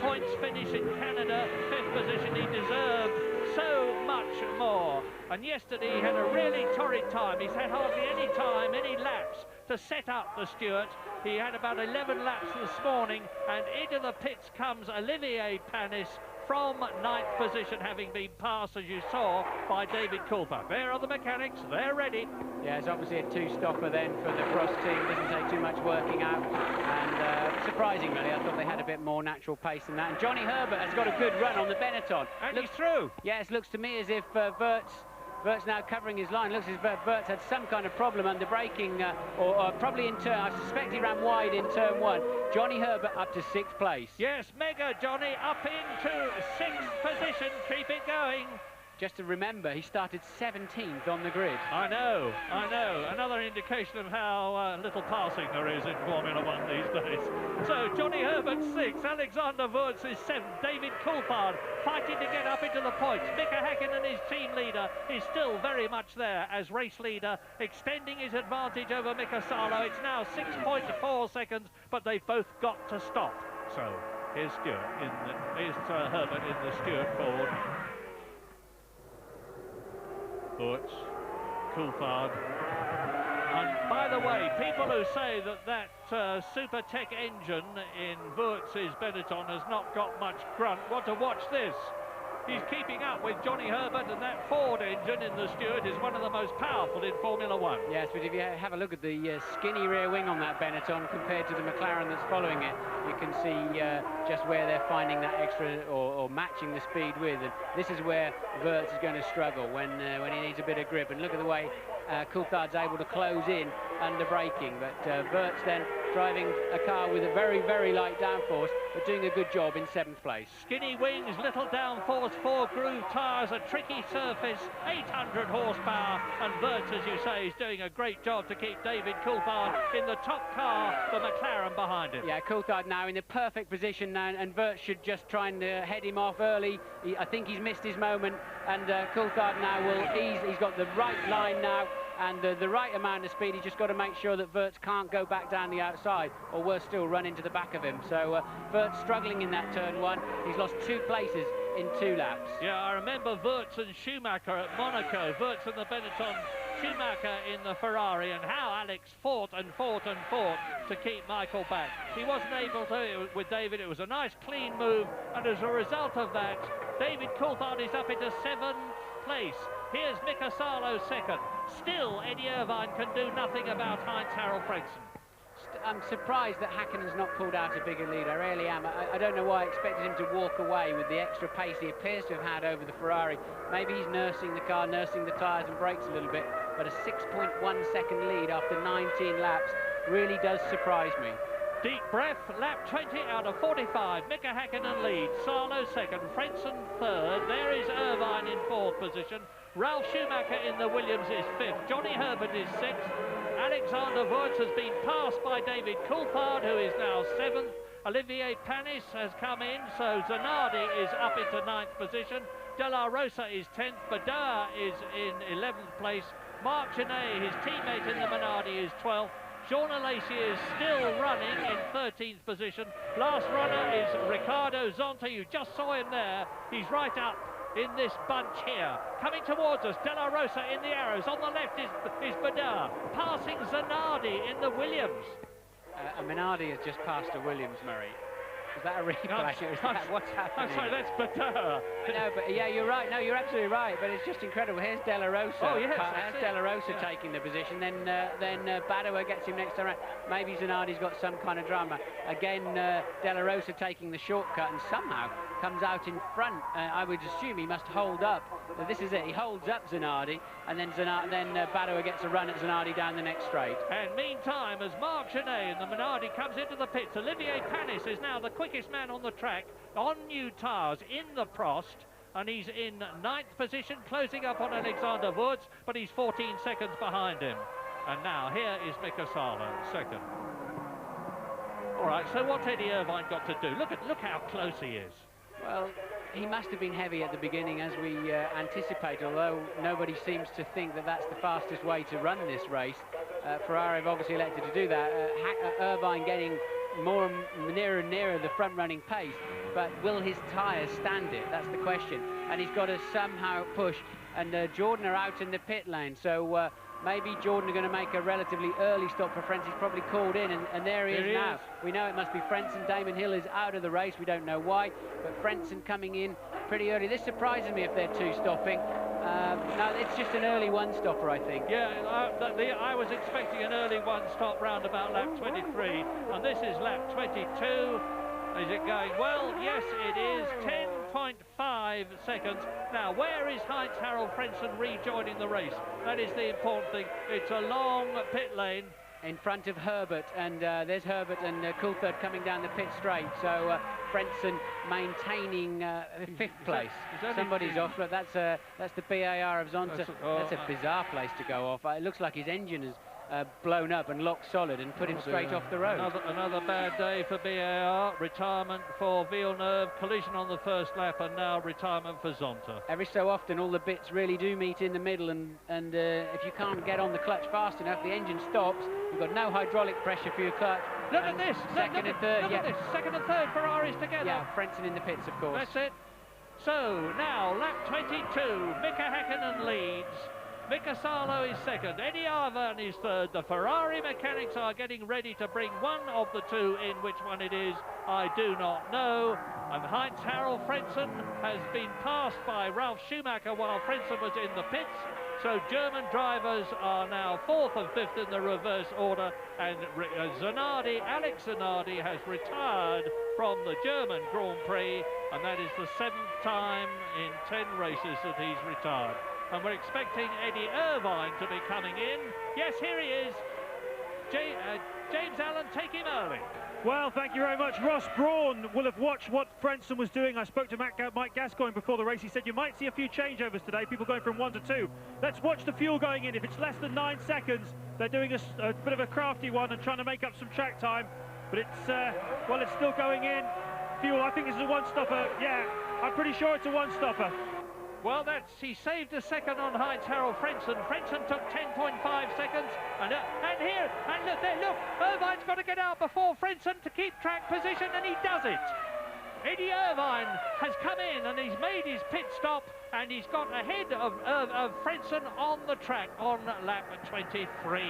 points finish in Canada, 5th position. He deserved so much more. And yesterday he had a really torrid time. He's had hardly any time, any laps to set up the Stewart. He had about 11 laps this morning, and into the pits comes Olivier Panis from 9th position, having been passed, as you saw, by David Coulthard. There are the mechanics, they're ready. Yeah, it's obviously a 2-stopper then for the Prost team. Doesn't take too much working out, and surprising really, I thought they had a bit more natural pace than that. And Johnny Herbert has got a good run on the Benetton. And he's through. Yes, looks to me as if Bert's now covering his line. Looks as if Bert's had some kind of problem under braking, or probably in turn. I suspect he ran wide in turn 1. Johnny Herbert up to 6th place. Yes, Mega Johnny up into 6th position. Keep it going. Just to remember, he started 17th on the grid. I know. Another indication of how little passing there is in Formula One these days. So, Johnny Herbert 6th, Alexander Wurz is 7th, David Coulthard fighting to get up into the points. Mika Häkkinen, his team leader, is still very much there as race leader, extending his advantage over Mika Salo. It's now 6.4 seconds, but they've both got to stop. So, here's Herbert in the Stewart Ford. Wurz, Coulthard, and by the way, people who say that Super Tech engine in Wurz's Benetton has not got much grunt want to watch this. He's keeping up with Johnny Herbert, and that Ford engine in the Stewart is one of the most powerful in Formula One. Yes, but if you have a look at the skinny rear wing on that Benetton compared to the McLaren that's following it, you can see just where they're finding that extra or matching the speed with. And this is where Wurz is going to struggle when he needs a bit of grip. And look at the way Coulthard's able to close in under braking, but Wurz then driving a car with a very, very light downforce, but doing a good job in 7th place. Skinny wings, little downforce, 4-groove tyres, a tricky surface, 800 horsepower, and Wurz, as you say, is doing a great job to keep David Coulthard in the top car, the McLaren behind him. Yeah, Coulthard now in the perfect position now, and Wurz should just try and head him off early. I think he's missed his moment, and Coulthard now will ease. He's got the right line now, and the right amount of speed. He's just got to make sure that Wirtz can't go back down the outside, or worse still, run into the back of him. So Wirtz struggling in that turn one. He's lost 2 places in 2 laps. Yeah, I remember Wirtz and Schumacher at Monaco, Wirtz and the Benetton, Schumacher in the Ferrari, and how Alex fought and fought and fought to keep Michael back. He wasn't able to with David. It was a nice clean move, and as a result of that, David Coulthard is up into 7th place. Here's Mika Salo second. Still, Eddie Irvine can do nothing about Heinz-Harald Frentzen. I'm surprised that Häkkinen's not pulled out a bigger lead. I really am. I don't know why I expected him to walk away with the extra pace he appears to have had over the Ferrari. Maybe he's nursing the car, nursing the tyres and brakes a little bit, but a 6.1 second lead after 19 laps really does surprise me. Deep breath, lap 20 out of 45. Mika Häkkinen leads, Salo second, Frentzen third. There is Irvine in 4th position. Ralf Schumacher in the Williams is 5th. Johnny Herbert is 6th. Alexander Wirtz has been passed by David Coulthard, who is now 7th. Olivier Panis has come in, so Zanardi is up into 9th position. De La Rosa is 10th. Badar is in 11th place. Marc Genet, his teammate in the Minardi, is 12th. Jean Alesi is still running in 13th position. Last runner is Ricardo Zonta. You just saw him there. He's right up in this bunch here. Coming towards us, De La Rosa in the arrows. On the left is Badar. Passing Zanardi in the Williams. Minardi has just passed a Williams, Murray. Is that a replay? Or is that what's happening? I'm sorry, that's Badar. No, but yeah, you're right. No, you're absolutely right. But it's just incredible. Here's De La Rosa. Oh, yes, Here's De La Rosa taking the position. Then Badoer gets him next time around. Maybe Zanardi's got some kind of drama. Again, De La Rosa taking the shortcut and somehow comes out in front. I would assume he must hold up. This is it. He holds up Zanardi, and then Badoer gets a run at Zanardi down the next straight. And meantime, as Marc Genet in the Minardi comes into the pits, Olivier Panis is now the quickest man on the track on new tyres in the Prost, and he's in 9th position, closing up on Alexander Wirtz, but he's 14 seconds behind him. And now here is Mika Salo, second. All right, so what's Eddie Irvine got to do? Look how close he is. Well, he must have been heavy at the beginning, as we anticipate, although nobody seems to think that that's the fastest way to run this race. Ferrari have obviously elected to do that. Irvine getting more nearer and nearer the front-running pace, but will his tyres stand it? That's the question. And he's got to somehow push. And Jordan are out in the pit lane, so maybe Jordan are going to make a relatively early stop for Frentzen. He's probably called in, and there he is now. We know it must be Frentzen. Damon Hill is out of the race. We don't know why, but Frentzen coming in pretty early. This surprises me if they're 2 stopping. No, it's just an early 1-stopper, I think. Yeah, I was expecting an early 1-stop round about lap 23, and this is lap 22. Is it going well? Yes, it is. 10.5 seconds. Now, where is Heinz-Harald Frentzen rejoining the race? That is the important thing. It's a long pit lane. In front of Herbert, and there's Herbert and Coulthard coming down the pit straight. So Frentzen maintaining 5th place. Somebody's off, but that's the BAR of Zonta. That's a bizarre place to go off. It looks like his engine has blown up and locked solid and put him straight off the road. Another bad day for BAR. Retirement for Villeneuve, collision on the first lap, and now retirement for Zonta. Every so often all the bits really do meet in the middle, and if you can't get on the clutch fast enough, the engine stops. You've got no hydraulic pressure for your clutch. Look at this! Second and third, look at this. Second and third Ferraris together. Yeah, Frentzen in the pits, of course. That's it. So now lap 22, Mika Häkkinen leads. Mika Salo is second, Eddie Irvine is third. The Ferrari mechanics are getting ready to bring one of the 2 in. Which one it is, I do not know. And Heinz-Harald Frentzen has been passed by Ralf Schumacher while Frentzen was in the pits. So German drivers are now 4th and 5th in the reverse order, and Alex Zanardi has retired from the German Grand Prix, and that is the 7th time in 10 races that he's retired. And we're expecting Eddie Irvine to be coming in. Yes, here he is. James Allen, take him early. Well, thank you very much. Ross Brawn will have watched what Frentzen was doing. I spoke to Mike Gascoigne before the race. He said you might see a few changeovers today, people going from 1 to 2. Let's watch the fuel going in. If it's less than 9 seconds, they're doing a bit of a crafty one and trying to make up some track time. But it's, well, it's still going in. Fuel, I think this is a 1-stopper. Yeah, I'm pretty sure it's a 1-stopper. Well, he saved a second on Heinz-Harald Frentzen. Frentzen took 10.5 himself. Irvine's got to get out before Frentzen to keep track position, and he does it. Eddie Irvine has come in and he's made his pit stop, and he's got ahead of Frentzen on the track on lap 23.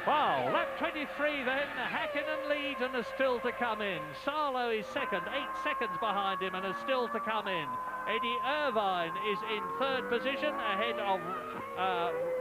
Wow, lap 23 then, Hakkinen leads and is still to come in. Salo is second, 8 seconds behind him and is still to come in. Eddie Irvine is in third position ahead of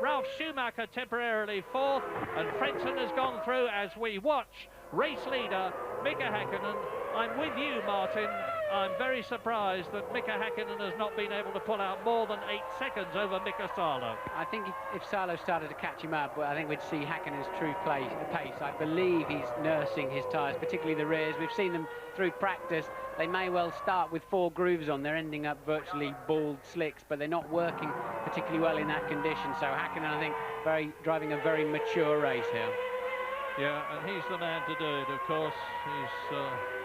Ralf Schumacher, temporarily fourth, and Frentzen has gone through as we watch race leader Mika Hakkinen. I'm with you, Martin. I'm very surprised that Mika Hakkinen has not been able to pull out more than 8 seconds over Mika Salo. I think if Salo started to catch him up, I think we'd see Hakkinen's true pace. I believe he's nursing his tyres, particularly the rears. We've seen them through practice. They may well start with 4 grooves on. They're ending up virtually bald slicks, but they're not working particularly well in that condition. So Hakkinen, I think, driving a very mature race here. Yeah, and he's the man to do it, of course. He's...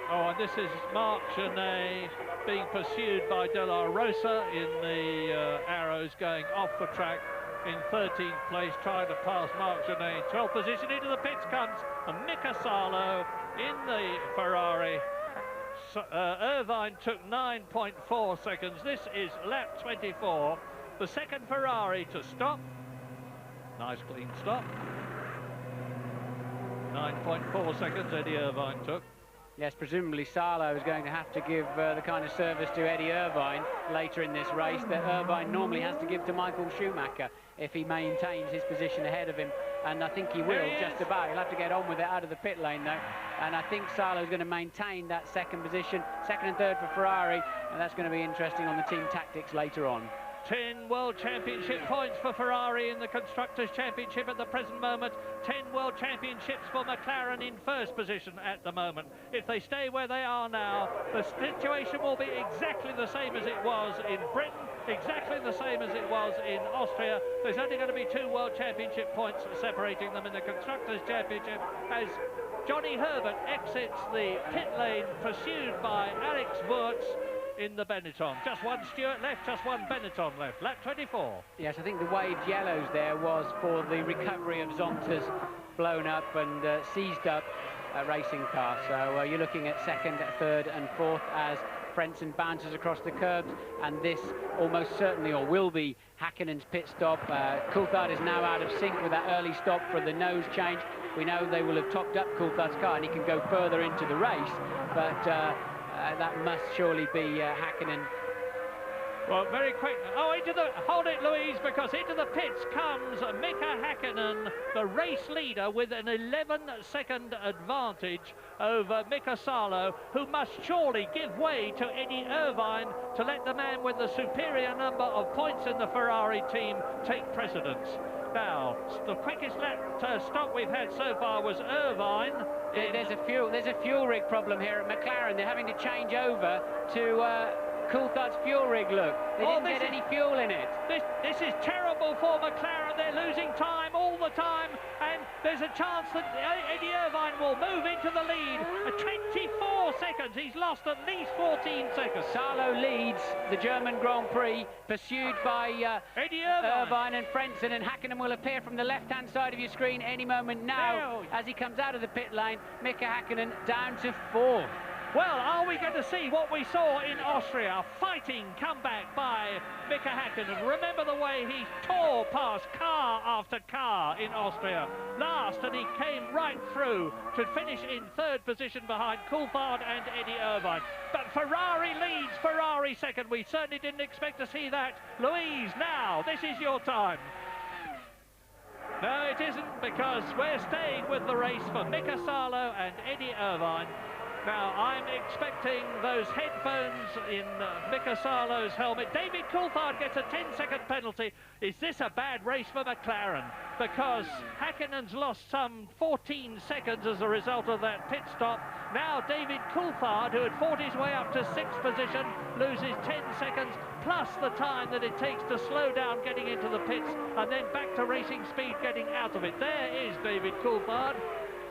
Oh, and this is Marc Genet being pursued by De La Rosa in the arrows, going off the track in 13th place, trying to pass Marc Genet. 12th position, into the pits comes Mika Salo in the Ferrari. Irvine took 9.4 seconds. This is lap 24. The second Ferrari to stop. Nice clean stop. 9.4 seconds Eddie Irvine took. Yes, presumably Salo is going to have to give the kind of service to Eddie Irvine later in this race that Irvine normally has to give to Michael Schumacher if he maintains his position ahead of him. And I think he will, just about. He'll have to get on with it out of the pit lane, though. And I think Salo is going to maintain that second position, second and third for Ferrari, and that's going to be interesting on the team tactics later on. 10 World Championship points for Ferrari in the Constructors' Championship at the present moment. 10 World Championships for McLaren in first position at the moment. If they stay where they are now, the situation will be exactly the same as it was in Britain, exactly the same as it was in Austria. There's only going to be 2 World Championship points separating them in the Constructors' Championship as Johnny Herbert exits the pit lane, pursued by Alex Wurz in the Benetton. Just one Stewart left, just one Benetton left. Lap 24. Yes, I think the waved yellows there was for the recovery of Zonta's blown up and seized up racing car. So you're looking at second, third and fourth as Frentzen bounces across the curbs, and this almost certainly, or will be, Hakkinen's pit stop. Coulthard is now out of sync with that early stop for the nose change. We know they will have topped up Coulthard's car and he can go further into the race, but that must surely be Hakkinen. Well, very quick. Oh, hold it, Louise, because into the pits comes Mika Hakkinen, the race leader, with an 11-second advantage over Mika Salo, who must surely give way to Eddie Irvine to let the man with the superior number of points in the Ferrari team take precedence. Now, the quickest lap stop we've had so far was Irvine. There's a fuel rig problem here at McLaren. They're having to change over to Coulthard's fuel rig, look. They didn't get any fuel in it. This is terrible for McLaren. They're losing time all the time, and there's a chance that Eddie Irvine will move into the lead. 24 seconds. He's lost at least 14 seconds. Salo leads the German Grand Prix, pursued by Eddie Irvine and Frentzen, and Hakkinen will appear from the left-hand side of your screen any moment now as he comes out of the pit lane. Mika Hakkinen down to 4th. Well, are we going to see what we saw in Austria? Fighting comeback by Mika Hakkinen. Remember the way he tore past car after car in Austria last, and he came right through to finish in third position behind Coulthard and Eddie Irvine. But Ferrari leads, Ferrari second. We certainly didn't expect to see that. Louise, now, this is your time. No, it isn't, because we're staying with the race for Mika Salo and Eddie Irvine. Now, I'm expecting those headphones in Mika Salo's helmet. David Coulthard gets a 10-second penalty. Is this a bad race for McLaren? Because Hakkinen's lost some 14 seconds as a result of that pit stop. Now David Coulthard, who had fought his way up to 6th position, loses 10 seconds, plus the time that it takes to slow down getting into the pits, and then back to racing speed getting out of it. There is David Coulthard.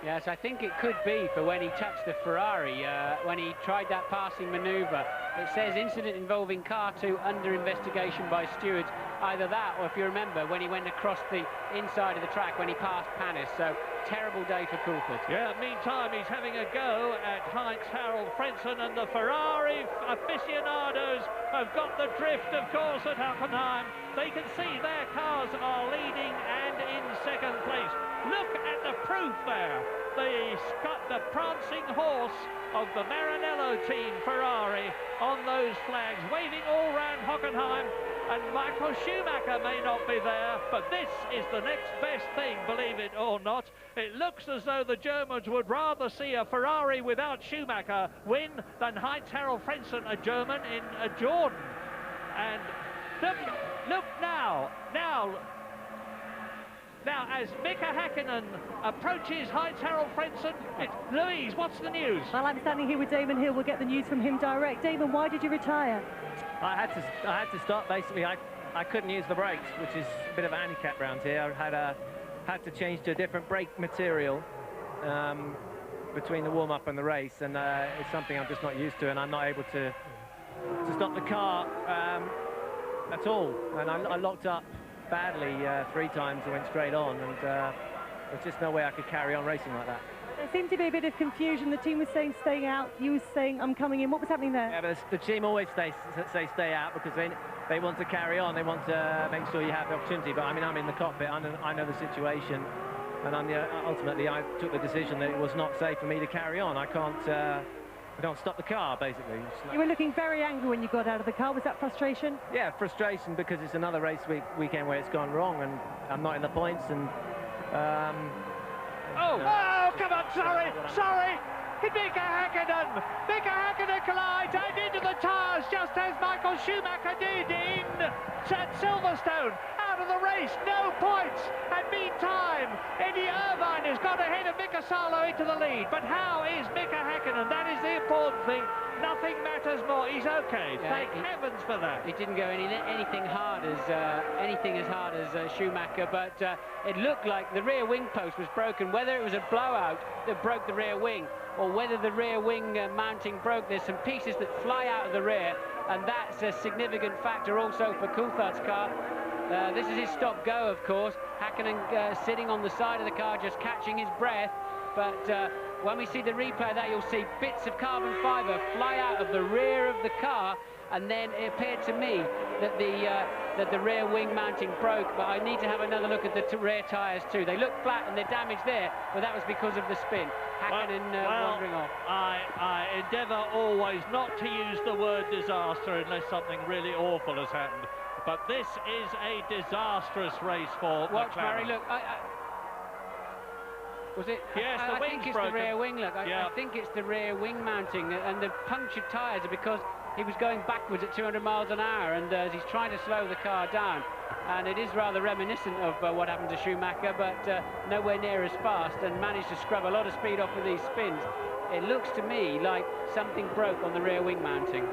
Yes, I think it could be for when he touched the Ferrari, when he tried that passing manoeuvre. It says incident involving car 2 under investigation by stewards. Either that, or if you remember, when he went across the inside of the track when he passed Panis. So terrible day for Coulthard. Yeah, meantime, he's having a go at Heinz-Harald Frentzen, and the Ferrari aficionados have got the drift, of course, at Hockenheim. They can see their cars are leading and in second place. Look at the proof there. The prancing horse of the Maranello team, Ferrari, on those flags, waving all round Hockenheim. And Michael Schumacher may not be there, but this is the next best thing, believe it or not. It looks as though the Germans would rather see a Ferrari without Schumacher win than Heinz-Harald Frentzen, a German, in a Jordan. And look now, as Mika Häkkinen approaches Heinz-Harald Frentzen, Louise, what's the news? Well, I'm standing here with Damon Hill. We'll get the news from him direct. Damon, why did you retire? I had to stop. Basically, I couldn't use the brakes, which is a bit of a handicap round here. I had to change to a different brake material between the warm-up and the race, and it's something I'm just not used to, and I'm not able to stop the car at all. And I locked up badly 3 times and went straight on, and there's just no way I could carry on racing like that. There seemed to be a bit of confusion. The team was saying staying out, you were saying I'm coming in. What was happening there? Yeah, but the team always say stay out because they want to carry on. They want to make sure you have the opportunity. But I mean, I'm in the cockpit. I know the situation, and ultimately I took the decision that it was not safe for me to carry on. I can't stop the car, basically. You were looking very angry when you got out of the car. Was that frustration? Yeah, frustration because it's another race weekend where it's gone wrong, and I'm not in the points, and. Oh, come on, sorry! Mika Häkkinen collides and into the tyres, just as Michael Schumacher did at Silverstone. Out of the race, no points. And meantime, Eddie Irvine has got ahead of Mika Salo into the lead. But how is Mika Häkkinen? That is the important thing. Nothing matters more. He's okay. Yeah, thank heavens for that. He didn't go anything as hard as Schumacher, but it looked like the rear wing post was broken. Whether it was a blowout that broke the rear wing, or whether the rear wing mounting broke, there's some pieces that fly out of the rear, and that's a significant factor also for Coulthard's car. This is his stop-go, of course. Häkkinen sitting on the side of the car, just catching his breath. But when we see the replay of that, you'll see bits of carbon fibre fly out of the rear of the car, and then it appeared to me that the rear wing mounting broke. But I need to have another look at the rear tyres too. They look flat and they're damaged there, but that was because of the spin. Häkkinen wandering off. I endeavour always not to use the word disaster unless something really awful has happened. But this is a disastrous race for Watch, McLaren. Murray, look. Was it? Yes, the wing's think it's broken. the rear wing, look. I think it's the rear wing mounting, and the punctured tyres are because he was going backwards at 200 miles an hour, and he's trying to slow the car down. And it is rather reminiscent of what happened to Schumacher, but nowhere near as fast, and managed to scrub a lot of speed off with these spins. It looks to me like something broke on the rear wing mounting.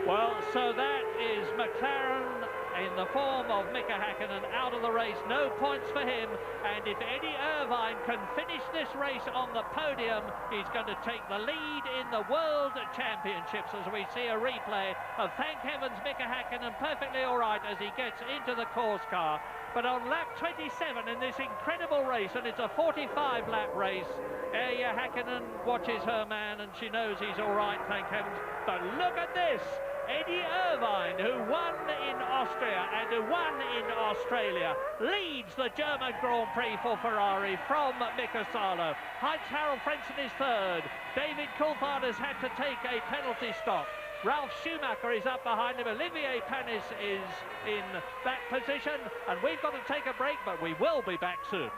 Well, so that is McLaren in the form of Mika Häkkinen out of the race. No points for him, and if Eddie Irvine can finish this race on the podium, he's going to take the lead in the World Championships, as we see a replay of, thank heavens, Mika Häkkinen perfectly all right as he gets into the course car. But on lap 27 in this incredible race, and it's a 45-lap race, Häkkinen watches her man, and she knows he's all right, thank heavens. But look at this! Eddie Irvine, who won in Austria and who won in Australia, leads the German Grand Prix for Ferrari from Mika Salo. Heinz-Harald Frentzen is third. David Coulthard has had to take a penalty stop. Ralf Schumacher is up behind him. Olivier Panis is in that position, and we've got to take a break, but we will be back soon.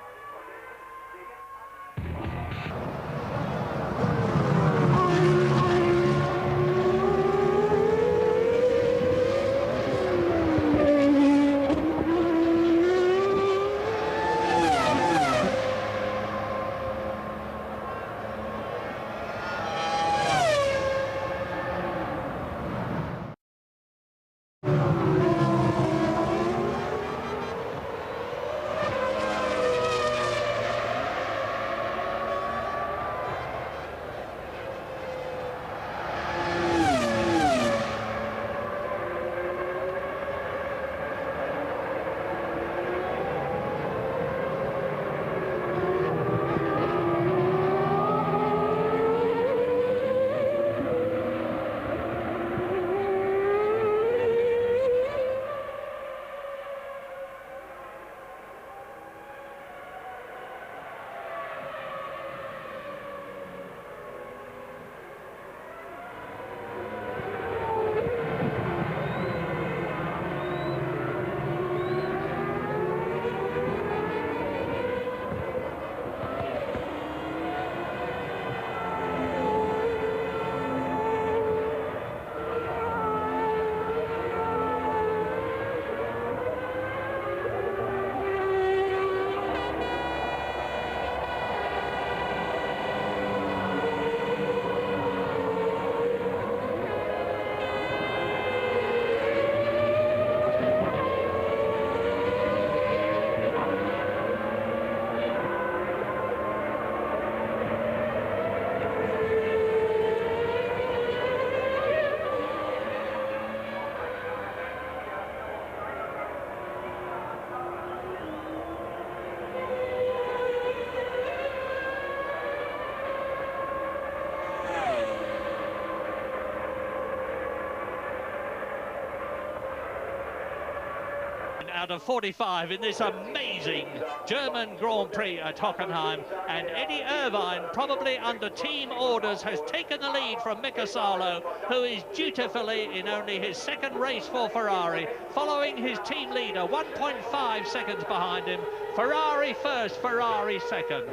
out of 45 in this amazing German Grand Prix at Hockenheim. And Eddie Irvine, probably under team orders, has taken the lead from Mika Salo, who is dutifully in only his second race for Ferrari, following his team leader 1.5 seconds behind him. Ferrari first, Ferrari second.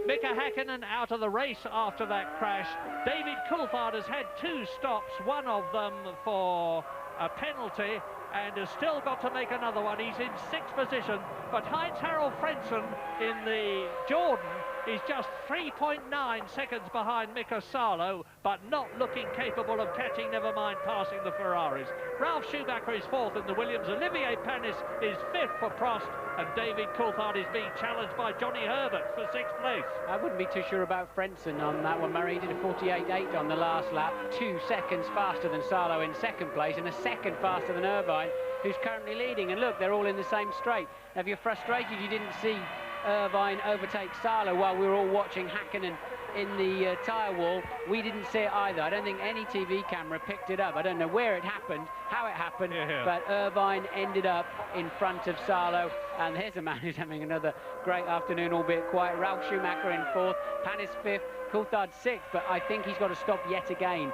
Mika Häkkinen out of the race after that crash. David Coulthard has had 2 stops, one of them for a penalty, and has still got to make another one. He's in 6th position, but Heinz-Harald Frentzen in the Jordan is just 3.9 seconds behind Mika Salo, but not looking capable of catching, never mind passing the Ferraris. Ralf Schumacher is 4th in the Williams. Olivier Panis is 5th for Prost, and David Coulthard is being challenged by Johnny Herbert for 6th place. I wouldn't be too sure about Frentzen on that one, Murray. He did a 48.8 on the last lap, 2 seconds faster than Salo in 2nd place, and a second faster than Irvine, who's currently leading. And look, they're all in the same straight. Now, if you're frustrated you didn't see Irvine overtake Salo while we were all watching Häkkinen in the tyre wall, we didn't see it either. I don't think any TV camera picked it up. I don't know where it happened, how it happened, but Irvine ended up in front of Salo, and here's a man who's having another great afternoon, albeit quiet. Ralf Schumacher in 4th, Panis 5th, Coulthard 6th, but I think he's got to stop yet again.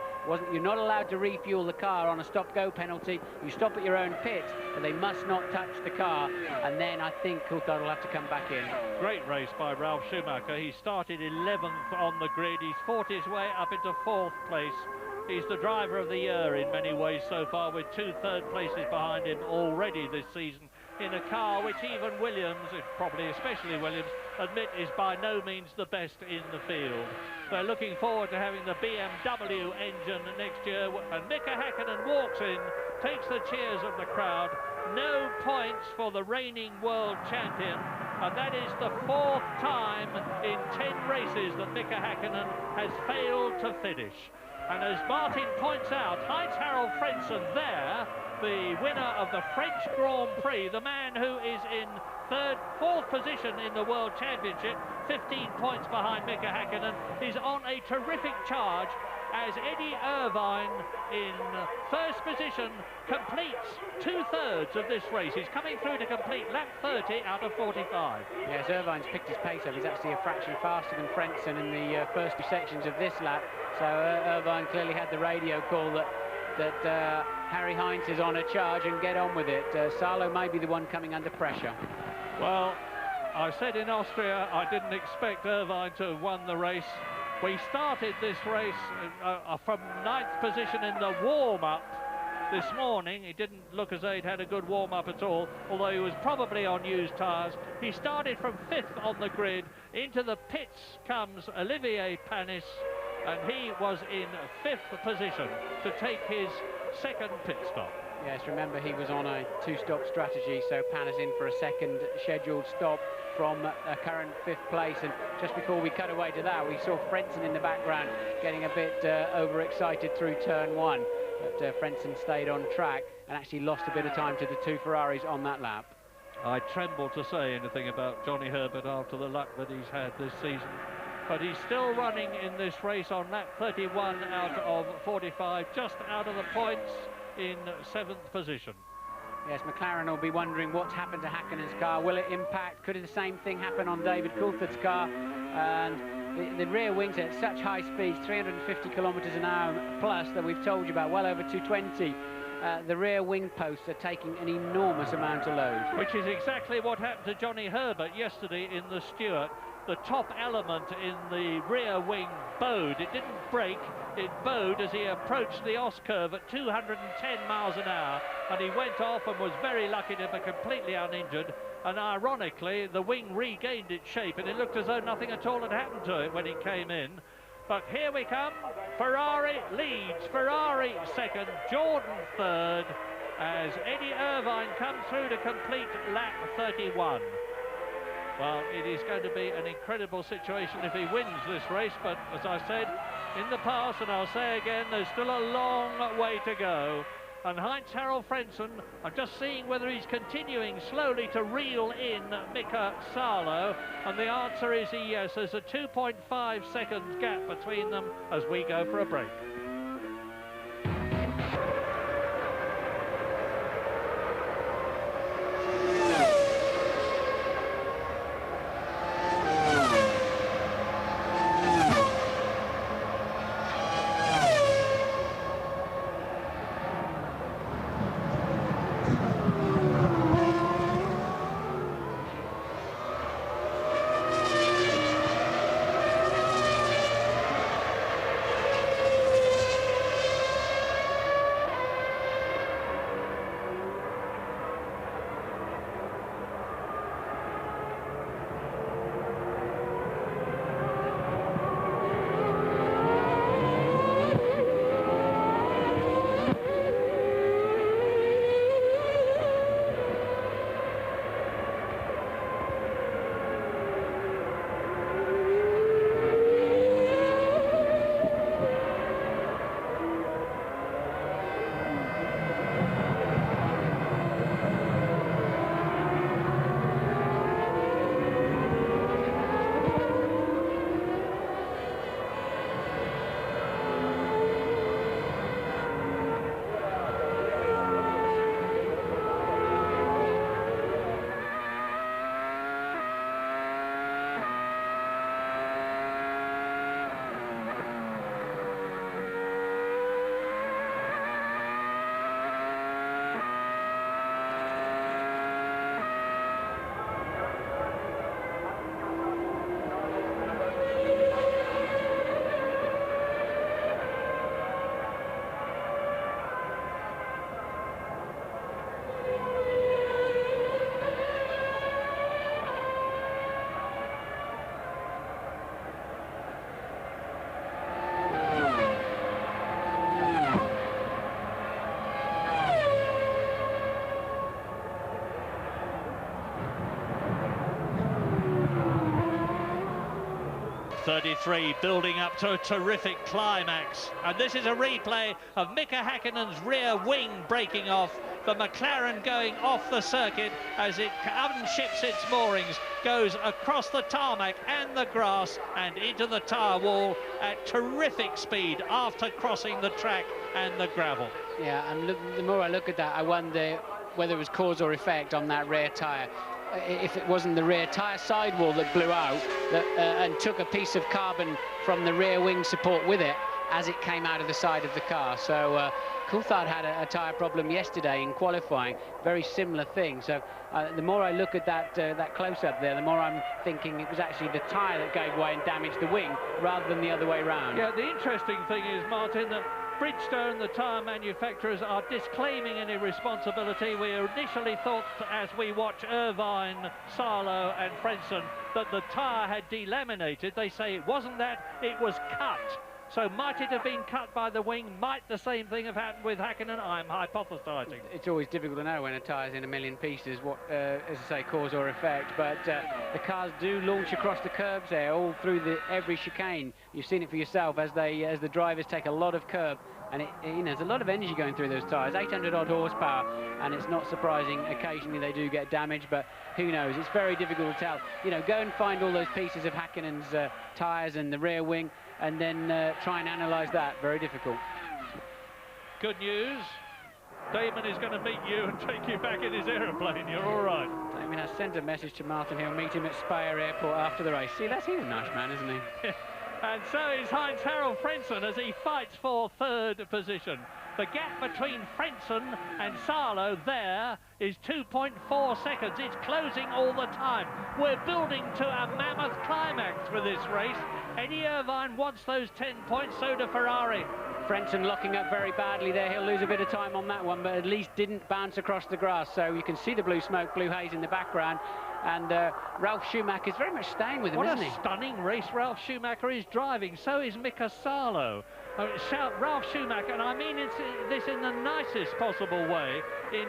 You're not allowed to refuel the car on a stop-go penalty. You stop at your own pit, but they must not touch the car, and then I think Coulthard will have to come back in. Great race by Ralf Schumacher. He started 11th on the grid. He's fought his way up into 4th place. He's the driver of the year in many ways so far, with 2 third places behind him already this season, in a car which even Williams, probably especially Williams, admit is by no means the best in the field. They're looking forward to having the BMW engine next year, and Mika Häkkinen walks in, takes the cheers of the crowd. No points for the reigning world champion, and that is the 4th time in 10 races that Mika Häkkinen has failed to finish. And as Martin points out, Heinz-Harald Frentzen there, the winner of the French Grand Prix, the man who is in 4th position in the World Championship, 15 points behind Mika Häkkinen, is on a terrific charge as Eddie Irvine in 1st position completes 2/3 of this race. He's coming through to complete lap 30 out of 45. Yes, Irvine's picked his pace up. He's actually a fraction faster than Frentzen in the first 2 sections of this lap. So Irvine clearly had the radio call that Harry Heinz is on a charge and get on with it. Salo may be the one coming under pressure. Well, I said in Austria I didn't expect Irvine to have won the race. We started this race from 9th position in the warm-up this morning. He didn't look as though he'd had a good warm-up at all, although he was probably on used tyres. He started from 5th on the grid. Into the pits comes Olivier Panis, and he was in 5th position to take his 2nd pit stop. Yes, remember he was on a 2-stop strategy, so Panis in for a 2nd scheduled stop from a current 5th place. And just before we cut away to that, we saw Frentzen in the background getting a bit overexcited through turn 1, but Frentzen stayed on track and actually lost a bit of time to the 2 Ferraris on that lap. I tremble to say anything about Johnny Herbert after the luck that he's had this season, but he's still running in this race on lap 31 out of 45, just out of the points, in 7th position. Yes, McLaren will be wondering what's happened to Häkkinen's car. Will it impact? Could the same thing happen on David Coulthard's car? And the rear wings are at such high speeds, 350 kilometres an hour plus, that we've told you about, well over 220. The rear wing posts are taking an enormous amount of load. Which is exactly what happened to Johnny Herbert yesterday in the Stewart. The top element in the rear wing bowed. It didn't break, it bowed as he approached the Os curve at 210 miles an hour, and he went off and was very lucky to be completely uninjured. And ironically, the wing regained its shape, and it looked as though nothing at all had happened to it when he came in. But here we come. Ferrari leads, Ferrari 2nd, Jordan 3rd, as Eddie Irvine comes through to complete lap 31. Well, it is going to be an incredible situation if he wins this race, but as I said in the past, and I'll say again, there's still a long way to go. And Heinz-Harald Frentzen, I'm just seeing whether he's continuing slowly to reel in Mika Salo, and the answer is yes. There's a 2.5 seconds gap between them as we go for a break. 33 building up to a terrific climax, and this is a replay of Mika Häkkinen's rear wing breaking off, the McLaren going off the circuit as it unships its moorings, goes across the tarmac and the grass and into the tyre wall at terrific speed after crossing the track and the gravel. Yeah, and the more I look at that, I wonder whether it was cause or effect on that rear tyre. If it wasn't the rear tyre sidewall that blew out and took a piece of carbon from the rear wing support with it as it came out of the side of the car. So Coulthard had a tyre problem yesterday in qualifying, very similar thing. So the more I look at that close-up there, the more I'm thinking it was actually the tyre that gave way and damaged the wing rather than the other way round. Yeah, the interesting thing is, Martin, that Bridgestone, the tyre manufacturers, are disclaiming any responsibility. We initially thought, as we watch Irvine, Sarlo and Frentzen, that the tyre had delaminated. They say it wasn't that, it was cut. So might it have been cut by the wing? Might the same thing have happened with Häkkinen? I'm hypothesising. It's always difficult to know when a tyre's in a million pieces what, as I say, cause or effect. But the cars do launch across the curbs there, all through every chicane. You've seen it for yourself as the drivers take a lot of curb. And you know, there's a lot of energy going through those tyres, 800 odd horsepower, and it's not surprising occasionally they do get damaged, but who knows? It's very difficult to tell. You know, go and find all those pieces of Häkkinen's tyres and the rear wing, and then try and analyse that. Very difficult. Good news. Damon is going to meet you and take you back in his aeroplane. You're all right. Damon has sent a message to Martin. He'll meet him at Speyer Airport after the race. See, he's a nice man, isn't he? And so is Heinz-Harald Frentzen as he fights for third position. The gap between Frentzen and Sarlo there is 2.4 seconds. It's closing all the time. We're building to a mammoth climax for this race. Eddie Irvine wants those 10 points, so do Ferrari. Frentzen locking up very badly there. He'll lose a bit of time on that one, but at least didn't bounce across the grass. So you can see the blue smoke, blue haze in the background. And Ralf Schumacher is very much staying with him, isn't he? What a stunning race Ralf Schumacher is driving. So is Mika Sarlo. Ralf Schumacher, and I mean this in the nicest possible way, in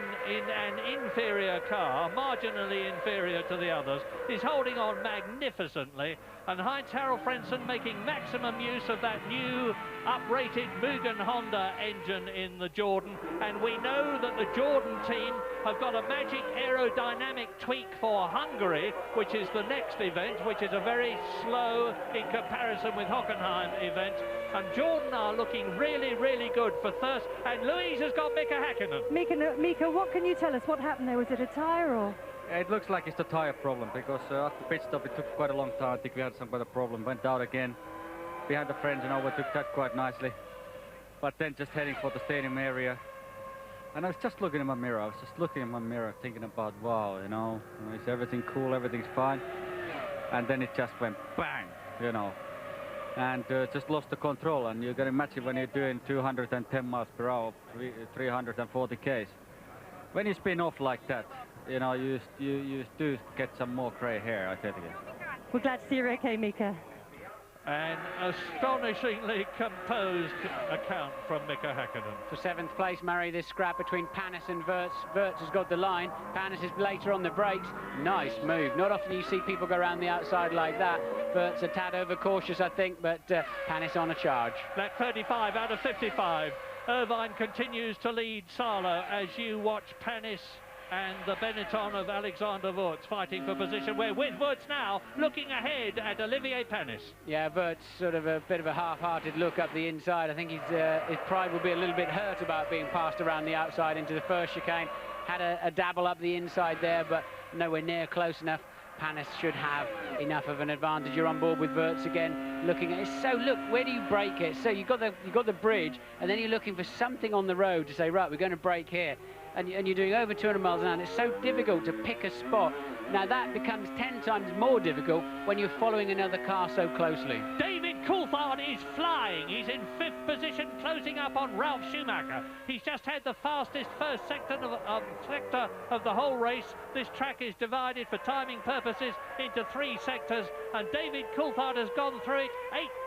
an inferior car, marginally inferior to the others, is holding on magnificently. And Heinz-Harald Frentzen making maximum use of that new uprated Mugen Honda engine in the Jordan. And we know that the Jordan team have got a magic aerodynamic tweak for Hungary, which is the next event, which is a very slow in comparison with Hockenheim event. And Jordan are looking really, really good for third. And Louise has got Mika Häkkinen. Mika, what can you tell us? What happened there? Was it a tyre or...? It looks like it's a tyre problem, because after pit stop it took quite a long time. I think we had some kind of problem. Went out again behind the friends and overtook that quite nicely. But then just heading for the stadium area. And I was just looking in my mirror. I was just looking in my mirror thinking about, wow, you know, is everything cool, everything's fine? And then it just went bang, you know. And just lost the control. And you can imagine when you're doing 210 miles per hour, 340 k's. When you spin off like that, you know, you do get some more grey hair, I tell you. We're glad to see you're okay, Mika. An astonishingly composed account from Mika Häkkinen. For 7th place, Murray, this scrap between Panis and Wirtz. Wirtz has got the line. Panis is later on the brakes. Nice move. Not often you see people go around the outside like that. Wirtz a tad overcautious, I think, but Panis on a charge. Lap 35 out of 55. Irvine continues to lead Sarlo as you watch Panis and the Benetton of Alexander Wirtz fighting for position. We're with Wirtz now, looking ahead at Olivier Panis. Yeah, Wirtz sort of a bit of a half-hearted look up the inside. I think his pride will be a little bit hurt about being passed around the outside into the first chicane. Had a dabble up the inside there, but nowhere near close enough. Panis should have enough of an advantage. You're on board with Wirtz again, looking at it. So look, where do you brake it? So you've got the bridge, and then you're looking for something on the road to say, right, we're going to brake here. And you're doing over 200 miles an hour, and it's so difficult to pick a spot. Now that becomes 10 times more difficult when you're following another car so closely. David Coulthard is flying. He's in 5th position, closing up on Ralf Schumacher. He's just had the fastest first sector of the whole race. This track is divided for timing purposes into 3 sectors, and David Coulthard has gone through it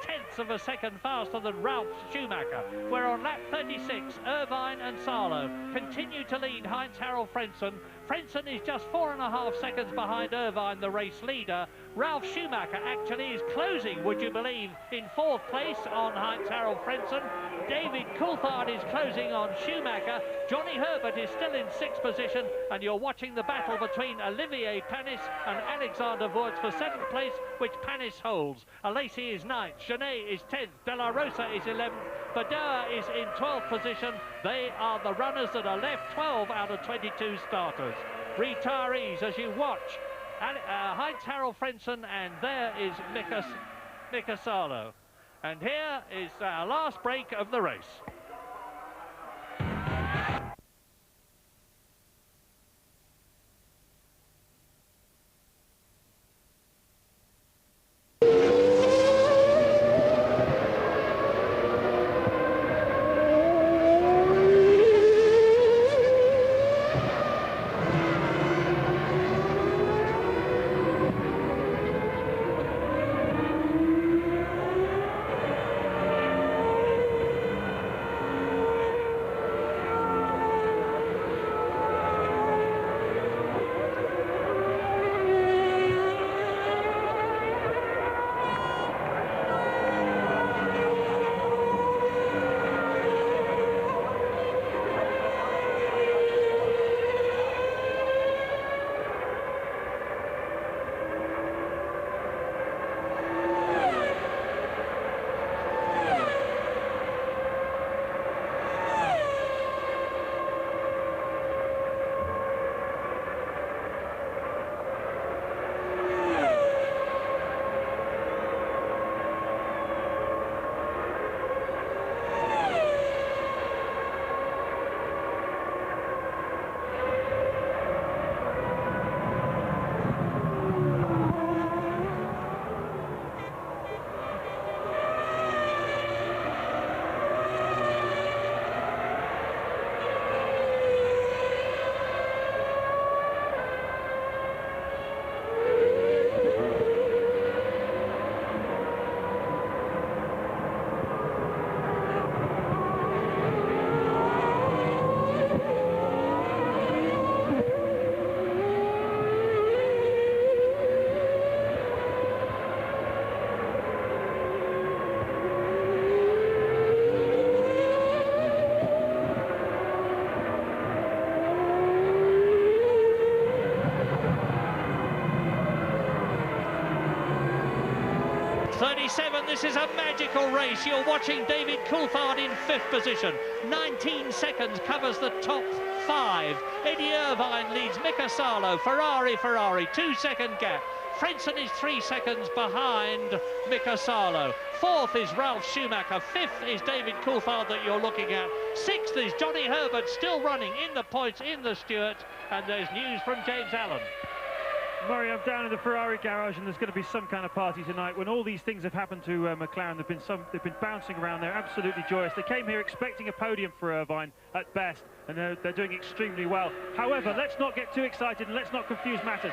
0.8 of a second faster than Ralf Schumacher. We're on lap 36. Irvine and Salo continue to lead Heinz-Harald Frentzen. Frentzen is just 4.5 seconds behind Irvine, the race leader. Ralf Schumacher actually is closing, would you believe, in 4th place on Heinz-Harald Frentzen. David Coulthard is closing on Schumacher. Johnny Herbert is still in 6th position, and you're watching the battle between Olivier Panis and Alexander Wurz for 7th place, which Panis holds. Alesi is 9th, Genet is 10th, De La Rosa is 11th, Badoa is in 12th position. They are the runners that are left, 12 out of 22 starters. Retirees, as you watch, Heinz-Harald Frentzen, and there is Mika Salo. And here is our last break of the race. This is a magical race. You're watching David Coulthard in 5th position. 19 seconds covers the top 5. Eddie Irvine leads Mika Salo. Ferrari, 2-second gap. Frentzen is 3 seconds behind Mika Salo. 4th is Ralf Schumacher. 5th is David Coulthard that you're looking at. 6th is Johnny Herbert, still running in the points in the Stewart. And there's news from James Allen. Murray, I'm down in the Ferrari garage, and there's going to be some kind of party tonight. When all these things have happened to McLaren, they've been bouncing around. They're absolutely joyous. They came here expecting a podium for Irvine at best, and they're doing extremely well. However, let's not get too excited and let's not confuse matters.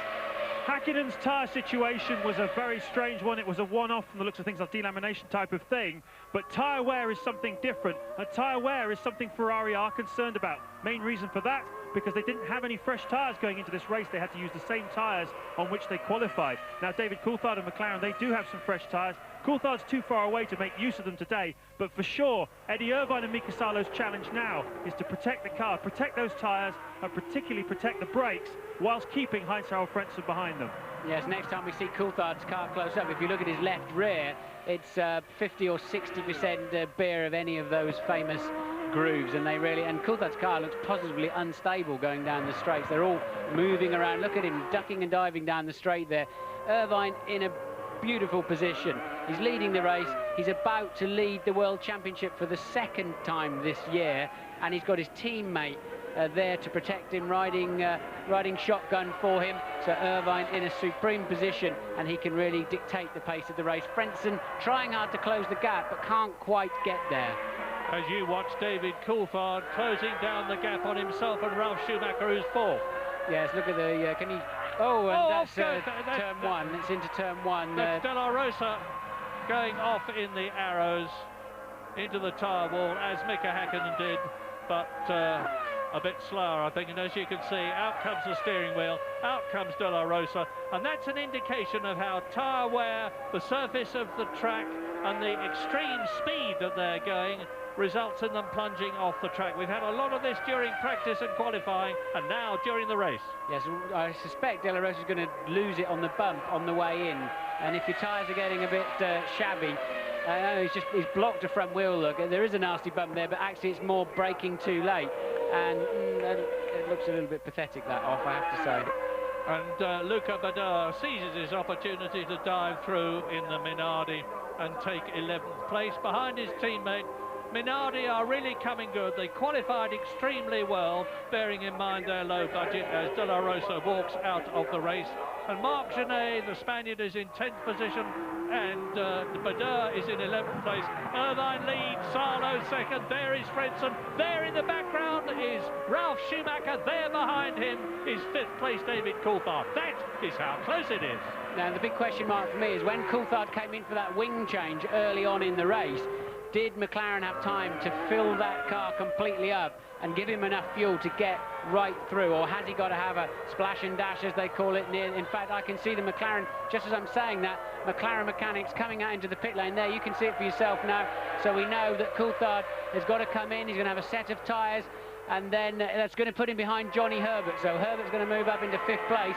Häkkinen's tyre situation was a very strange one. It was a one-off from the looks of things, like delamination type of thing. But tyre wear is something different, and tyre wear is something Ferrari are concerned about. Main reason for that, because they didn't have any fresh tyres going into this race. They had to use the same tyres on which they qualified. Now, David Coulthard and McLaren, they do have some fresh tyres. Coulthard's too far away to make use of them today, but for sure, Eddie Irvine and Mika Salo's challenge now is to protect the car, protect those tyres, and particularly protect the brakes, whilst keeping Heinz-Harald Frentzen behind them. Yes, next time we see Coulthard's car close up, if you look at his left rear, it's 50 or 60% bare of any of those famous grooves, and Coulthard's car looks positively unstable going down the straights. They're all moving around. Look at him ducking and diving down the straight there. Irvine in a beautiful position. He's leading the race. He's about to lead the World Championship for the 2nd time this year, and he's got his teammate there to protect him, riding shotgun for him. So Irvine in a supreme position, and he can really dictate the pace of the race. Frentzen trying hard to close the gap, but can't quite get there. As you watch David Coulthard closing down the gap on himself and Ralf Schumacher, who's 4th. Yes, look at the... can you Oh, and that's that's turn one. It's into turn one. That's De La Rosa going off in the arrows into the tyre wall, as Mika Häkkinen did, but a bit slower, I think. And as you can see, out comes the steering wheel, out comes De La Rosa, and that's an indication of how tyre wear, the surface of the track, and the extreme speed that they're going results in them plunging off the track. We've had a lot of this during practice and qualifying, and now during the race. Yes, I suspect De La Rosa is going to lose it on the bump on the way in, and if your tyres are getting a bit shabby, he's blocked a front wheel. Look, there is a nasty bump there, but actually it's more braking too late, and it looks a little bit pathetic, that off, I have to say. And Luca Badoer seizes his opportunity to dive through in the Minardi and take 11th place behind his teammate. Minardi are really coming good. They qualified extremely well, bearing in mind their low budget, as De La Rosa walks out of the race. And Marc Genet, the Spaniard, is in 10th position, and Badoer is in 11th place. Irvine leads, Salo second, there is Frentzen. There in the background is Ralf Schumacher. There behind him is 5th place David Coulthard. That is how close it is. Now, the big question mark for me is when Coulthard came in for that wing change early on in the race, did McLaren have time to fill that car completely up and give him enough fuel to get right through, or has he got to have a splash and dash, as they call it, near? In fact, I can see the McLaren, just as I'm saying that, McLaren mechanics coming out into the pit lane there. You can see it for yourself now. So we know that Coulthard has got to come in. He's going to have a set of tyres, and then that's going to put him behind Johnny Herbert. So Herbert's going to move up into 5th place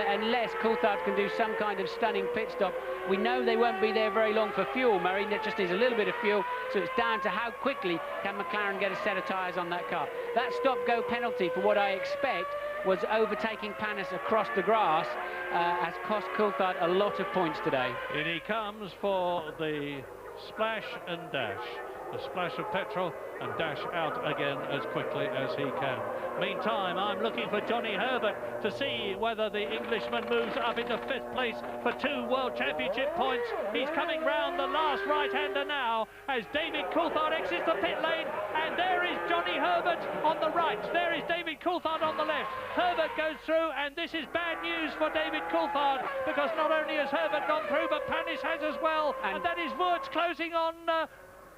unless Coulthard can do some kind of stunning pit stop. We know they won't be there very long for fuel, Murray. It just needs a little bit of fuel, so it's down to how quickly can McLaren get a set of tyres on that car. That stop-go penalty, for what I expect was overtaking Panis across the grass, has cost Coulthard a lot of points today. In he comes for the splash and dash. A splash of petrol and dash out again as quickly as he can. Meantime, I'm looking for Johnny Herbert to see whether the Englishman moves up into 5th place for 2 World Championship points. He's coming round the last right-hander now as David Coulthard exits the pit lane, and there is Johnny Herbert on the right. There is David Coulthard on the left. Herbert goes through, and this is bad news for David Coulthard, because not only has Herbert gone through, but Panis has as well, and that is Wurz closing on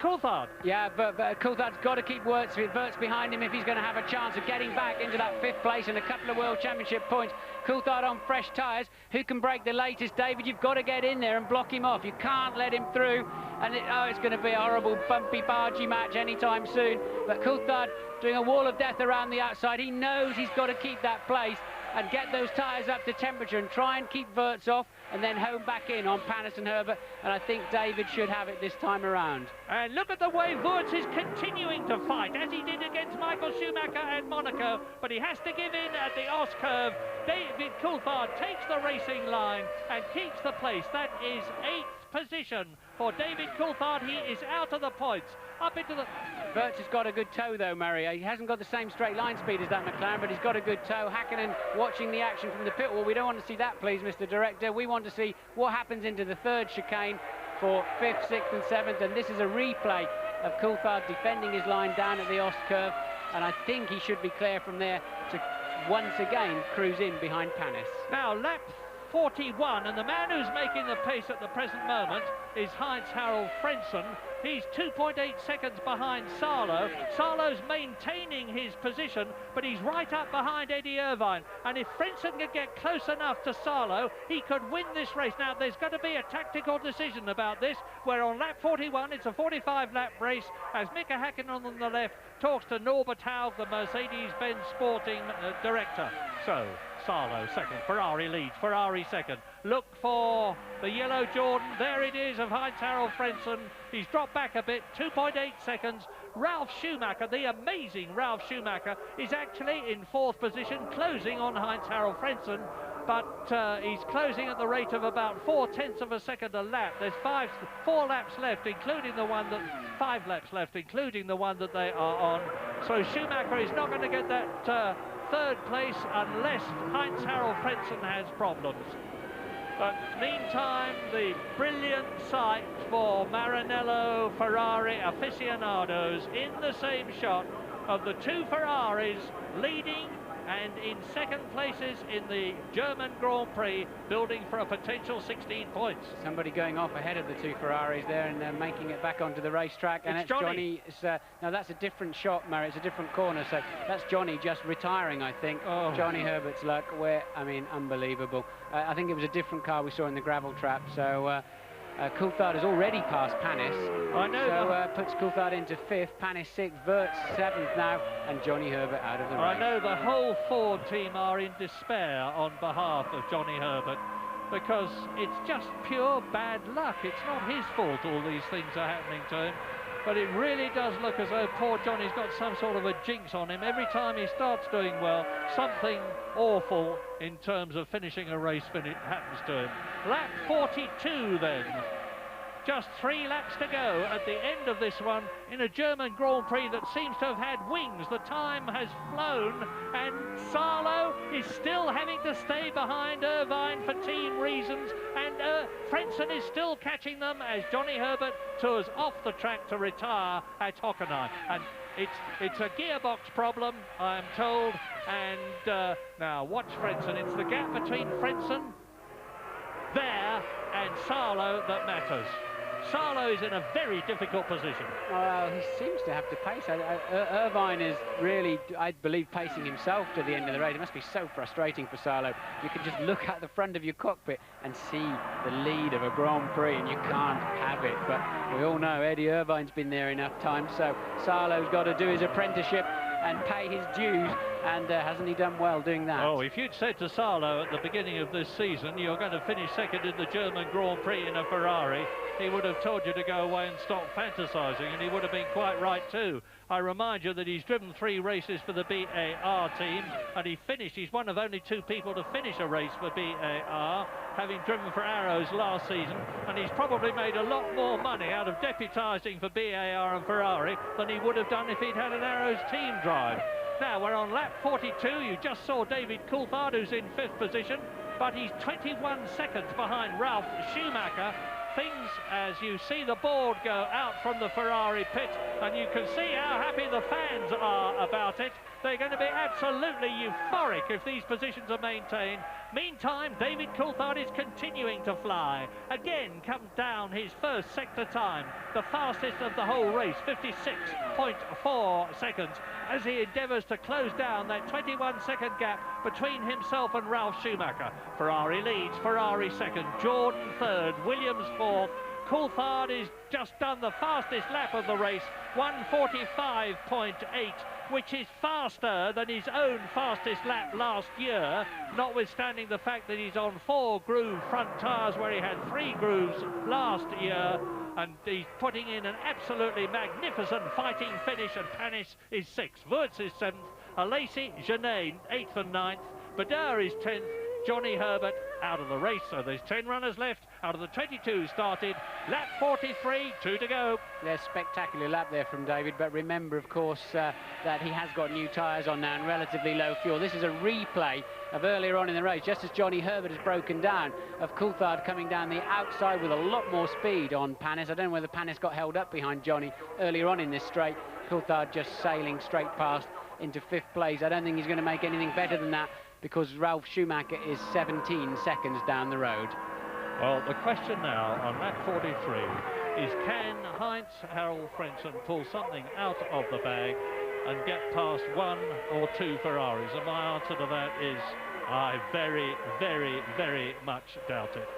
Coulthard. Yeah, but Coulthard's got to keep Wurz behind him if he's going to have a chance of getting back into that 5th place and a couple of World Championship points. Coulthard on fresh tyres. Who can break the latest? David, you've got to get in there and block him off. You can't let him through. And it's going to be a horrible, bumpy, bargy match anytime soon. But Coulthard doing a wall of death around the outside. He knows he's got to keep that place and get those tyres up to temperature and try and keep Wurz off, and then home back in on Panis and Herbert, and I think David should have it this time around. And look at the way Wurz is continuing to fight, as he did against Michael Schumacher at Monaco, but he has to give in at the Os curve. David Coulthard takes the racing line and keeps the place. That is 8th position for David Coulthard. He is out of the points, up into the... Wurz has got a good toe though, Murray. He hasn't got the same straight line speed as that McLaren, but he's got a good toe. Häkkinen watching the action from the pit wall. We don't want to see that, please, Mr. Director. We want to see what happens into the 3rd chicane for 5th, 6th and 7th, and this is a replay of Coulthard defending his line down at the Os curve, and I think he should be clear from there to once again cruise in behind Panis. Now, lap 41, and the man who's making the pace at the present moment is Heinz-Harald Frentzen. He's 2.8 seconds behind Salo. Salo's maintaining his position, but he's right up behind Eddie Irvine. And if Frentzen could get close enough to Salo, he could win this race. Now, there's got to be a tactical decision about this, where on lap 41, it's a 45-lap race, as Mika Häkkinen on the left talks to Norbert Haug, the Mercedes-Benz sporting director. So, Salo second, Ferrari leads, Ferrari second. Look for the yellow Jordan, there it is, of Heinz-Harald Frentzen. He's dropped back a bit, 2.8 seconds. Ralf Schumacher, the amazing Ralf Schumacher, is actually in 4th position, closing on Heinz-Harald Frentzen, but he's closing at the rate of about 4/10 of a second a lap. There's 4 laps left, including the one that 5 laps left, including the one that they are on. So Schumacher is not going to get that 3rd place unless Heinz-Harald Frentzen has problems. But meantime, the brilliant sight for Maranello Ferrari aficionados in the same shot of the 2 Ferraris leading and in second places in the German Grand Prix, building for a potential 16 points. Somebody going off ahead of the two Ferraris there and making it back onto the racetrack. And it's Johnny. Now that's a different shot, Murray. It's a different corner. So that's Johnny just retiring, I think. Oh. Johnny Herbert's luck, I mean, unbelievable. I think it was a different car we saw in the gravel trap. So Coulthard has already passed Panis. I know. So puts Coulthard into 5th, Panis 6th, Wirtz 7th now, and Johnny Herbert out of the race. I know the whole Ford team are in despair on behalf of Johnny Herbert, because it's just pure bad luck. It's not his fault all these things are happening to him, but it really does look as though poor Johnny's got some sort of a jinx on him. Every time he starts doing well, something awful in terms of finishing a race happens to him. Lap 42 then. Just 3 laps to go at the end of this one in a German Grand Prix that seems to have had wings. The time has flown, and Salo is still having to stay behind Irvine for team reasons, and Frentzen is still catching them as Johnny Herbert tours off the track to retire at Hockenheim. And it's a gearbox problem, I am told, and now watch Frentzen. It's the gap between Frentzen there and Salo that matters. Salo is in a very difficult position. Well, he seems to have the pace. Irvine is really, I believe, pacing himself to the end of the race. It must be so frustrating for Salo. You can just look at the front of your cockpit and see the lead of a Grand Prix, and you can't have it. But we all know Eddie Irvine's been there enough times, so Salo's got to do his apprenticeship and pay his dues, and hasn't he done well doing that? Oh, if you'd said to Salo at the beginning of this season, you're going to finish second in the German Grand Prix in a Ferrari, he would have told you to go away and stop fantasising, and he would have been quite right too. I remind you that he's driven 3 races for the BAR team, and he's one of only 2 people to finish a race for BAR, having driven for Arrows last season, and he's probably made a lot more money out of deputising for BAR and Ferrari than he would have done if he'd had an Arrows team drive. Now we're on lap 42. You just saw David Coulthard, who's in 5th position, but he's 21 seconds behind Ralf Schumacher. Things, as you see the board go out from the Ferrari pit, and you can see how happy the fans are about it. They're going to be absolutely euphoric if these positions are maintained. Meantime, David Coulthard is continuing to fly. Again, comes down his first sector time, the fastest of the whole race, 56.4 seconds, as he endeavours to close down that 21-second gap between himself and Ralf Schumacher. Ferrari leads, Ferrari second, Jordan third, Williams fourth. Coulthard has just done the fastest lap of the race, 1:45.8, which is faster than his own fastest lap last year, notwithstanding the fact that he's on 4 groove front tyres where he had 3 grooves last year, and he's putting in an absolutely magnificent fighting finish, and Panis is 6th, Wirtz is 7th, Alesi, Genet 8th and 9th, Badar is 10th, Johnny Herbert out of the race. So there's 10 runners left out of the 22 started. Lap 43, 2 to go. Yeah, spectacular lap there from David, but remember, of course, that he has got new tyres on now and relatively low fuel. This is a replay of earlier on in the race, just as Johnny Herbert has broken down, of Coulthard coming down the outside with a lot more speed on Panis. I don't know whether Panis got held up behind Johnny earlier on in this straight. Coulthard just sailing straight past into 5th place. I don't think he's going to make anything better than that, because Ralf Schumacher is 17 seconds down the road. Well, the question now on lap 43 is, can Heinz-Harald Frentzen pull something out of the bag and get past 1 or 2 Ferraris? And my answer to that is, I very, very, very much doubt it.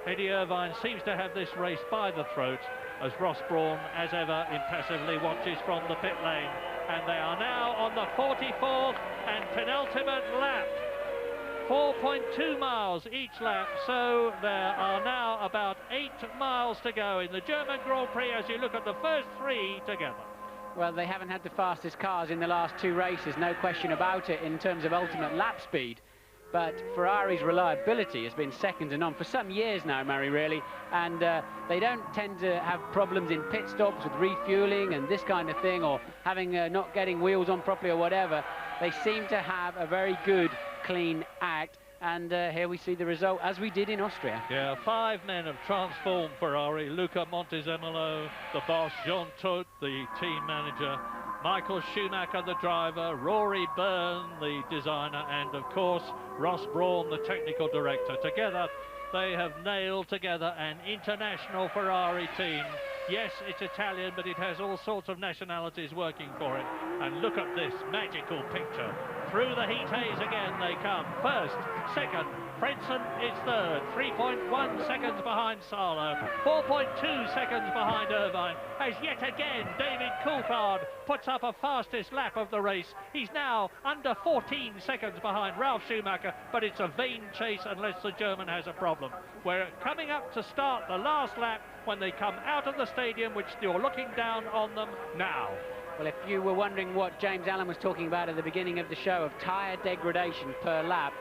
Eddie Irvine seems to have this race by the throat, as Ross Brawn, as ever, impassively watches from the pit lane. And they are now on the 44th and penultimate lap. 4.2 miles each lap, so there are now about 8 miles to go in the German Grand Prix as you look at the first 3 together. Well, they haven't had the fastest cars in the last 2 races, no question about it, in terms of ultimate lap speed. But Ferrari's reliability has been second to none for some years now, Murray, really. And they don't tend to have problems in pit stops with refueling and this kind of thing, or having not getting wheels on properly or whatever. They seem to have a very good, clean act. And here we see the result, as we did in Austria. Yeah, 5 men have transformed Ferrari. Luca Montezemolo, the boss, Jean Todt, the team manager. Michael Schumacher, the driver, Rory Byrne, the designer, and of course Ross Brawn, the technical director. Together they have nailed together an international Ferrari team. Yes, it's Italian, but it has all sorts of nationalities working for it. And look at this magical picture. Through the heat haze again they come. First, second, Frentzen is third, 3.1 seconds behind Salo, 4.2 seconds behind Irvine, as yet again David Coulthard puts up a fastest lap of the race. He's now under 14 seconds behind Ralf Schumacher, but it's a vain chase unless the German has a problem. We're coming up to start the last lap when they come out of the stadium, which you're looking down on them now. Well, if you were wondering what James Allen was talking about at the beginning of the show of tyre degradation per lap,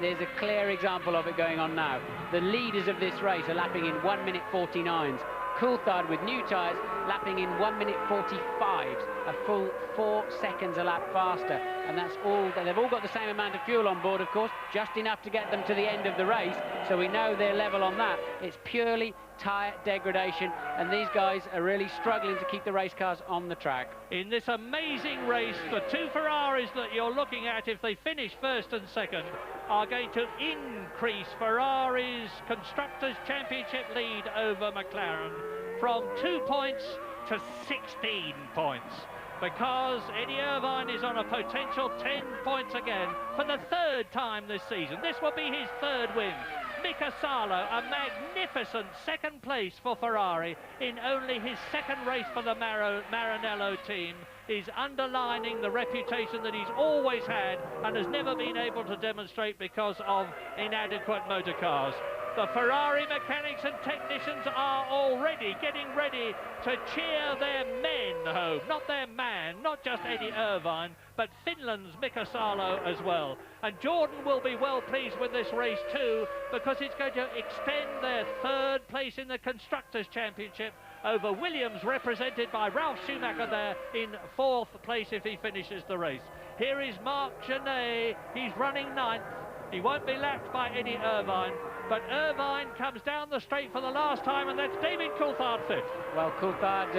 there's a clear example of it going on now. The leaders of this race are lapping in 1 minute 49s. Coulthard with new tyres lapping in 1 minute 45s, a full 4 seconds a lap faster. And that's all. They've all got the same amount of fuel on board, of course, just enough to get them to the end of the race. So we know they're level on that. It's purely tyre degradation, and these guys are really struggling to keep the race cars on the track. In this amazing race, the two Ferraris that you're looking at, if they finish first and second, are going to increase Ferrari's Constructors' Championship lead over McLaren from 2 points to 16 points, because Eddie Irvine is on a potential 10 points again for the third time this season. This will be his third win. Mika Salo, a magnificent second place for Ferrari in only his second race for the Maranello team, is underlining the reputation that he's always had and has never been able to demonstrate because of inadequate motor cars. The Ferrari mechanics and technicians are already getting ready to cheer their men home. Not their man, not just Eddie Irvine, but Finland's Mika Salo as well. And Jordan will be well pleased with this race too, because it's going to extend their third place in the Constructors' Championship over Williams, represented by Ralf Schumacher there in fourth place if he finishes the race. Here is Marc Genet. He's running ninth. He won't be lapped by Eddie Irvine, but Irvine comes down the straight for the last time, and that's David Coulthard fifth. Well, Coulthard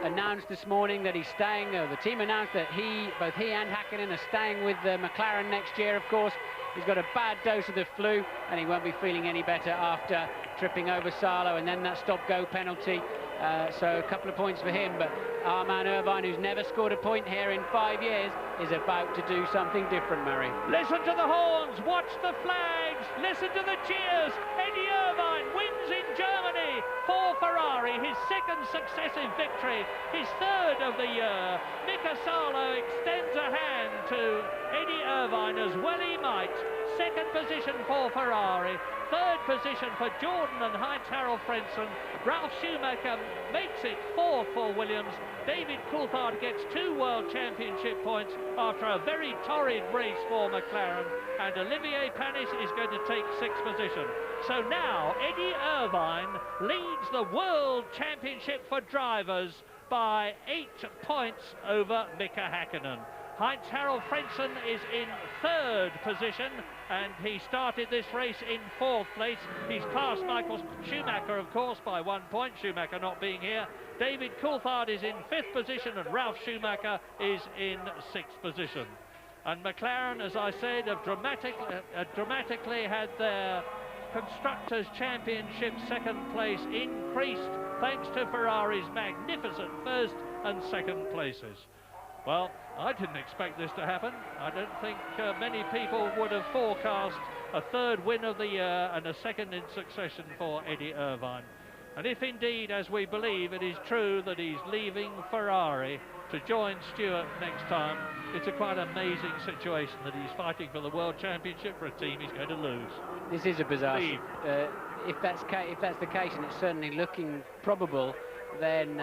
announced this morning that he's staying. The team announced that both he and Häkkinen are staying with McLaren next year, of course. He's got a bad dose of the flu, and he won't be feeling any better after tripping over Salo and then that stop-go penalty. So a couple of points for him, but our man Irvine, who's never scored a point here in 5 years, is about to do something different, Murray. Listen to the horns, watch the flags, listen to the cheers. Eddie Irvine wins in Germany for Ferrari, his second successive victory, his third of the year. Mika Salo extends a hand to Eddie Irvine as well he might. Second position for Ferrari, third position for Jordan and Heinz-Harald Frentzen. Ralf Schumacher makes it fourth for Williams. David Coulthard gets 2 World Championship points after a very torrid race for McLaren, and Olivier Panis is going to take 6th position. So now Eddie Irvine leads the World Championship for drivers by 8 points over Mika Häkkinen. Heinz-Harald Frentzen is in third position, and he started this race in fourth place. He's passed Michael Schumacher, of course, by 1 point, Schumacher not being here. David Coulthard is in fifth position, and Ralf Schumacher is in sixth position. And McLaren, as I said, have dramatically had their Constructors' Championship second place increased thanks to Ferrari's magnificent first and second places. Well, I didn't expect this to happen. I don't think many people would have forecast a third win of the year and a second in succession for Eddie Irvine. And if indeed, as we believe, it is true that he's leaving Ferrari to join Stewart next time, it's a quite amazing situation that he's fighting for the World Championship for a team he's going to lose. This is a bizarre... if that's the case, and it's certainly looking probable, then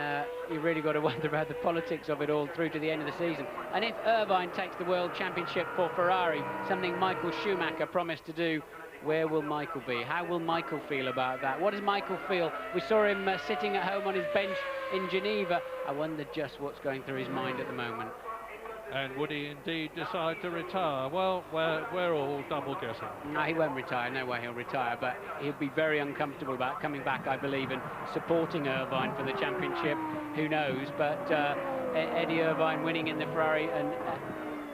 you really got to wonder about the politics of it all through to the end of the season. And if Irvine takes the World Championship for Ferrari, something Michael Schumacher promised to do, where will Michael be? How will Michael feel about that? What does Michael feel? We saw him sitting at home on his bench in Geneva. I wonder just what's going through his mind at the moment. And would he indeed decide to retire? Well, we're all double guessing. No, he won't retire. No way he'll retire, but he'll be very uncomfortable about coming back, I believe, and supporting Irvine for the championship. Who knows? But Eddie Irvine winning in the Ferrari and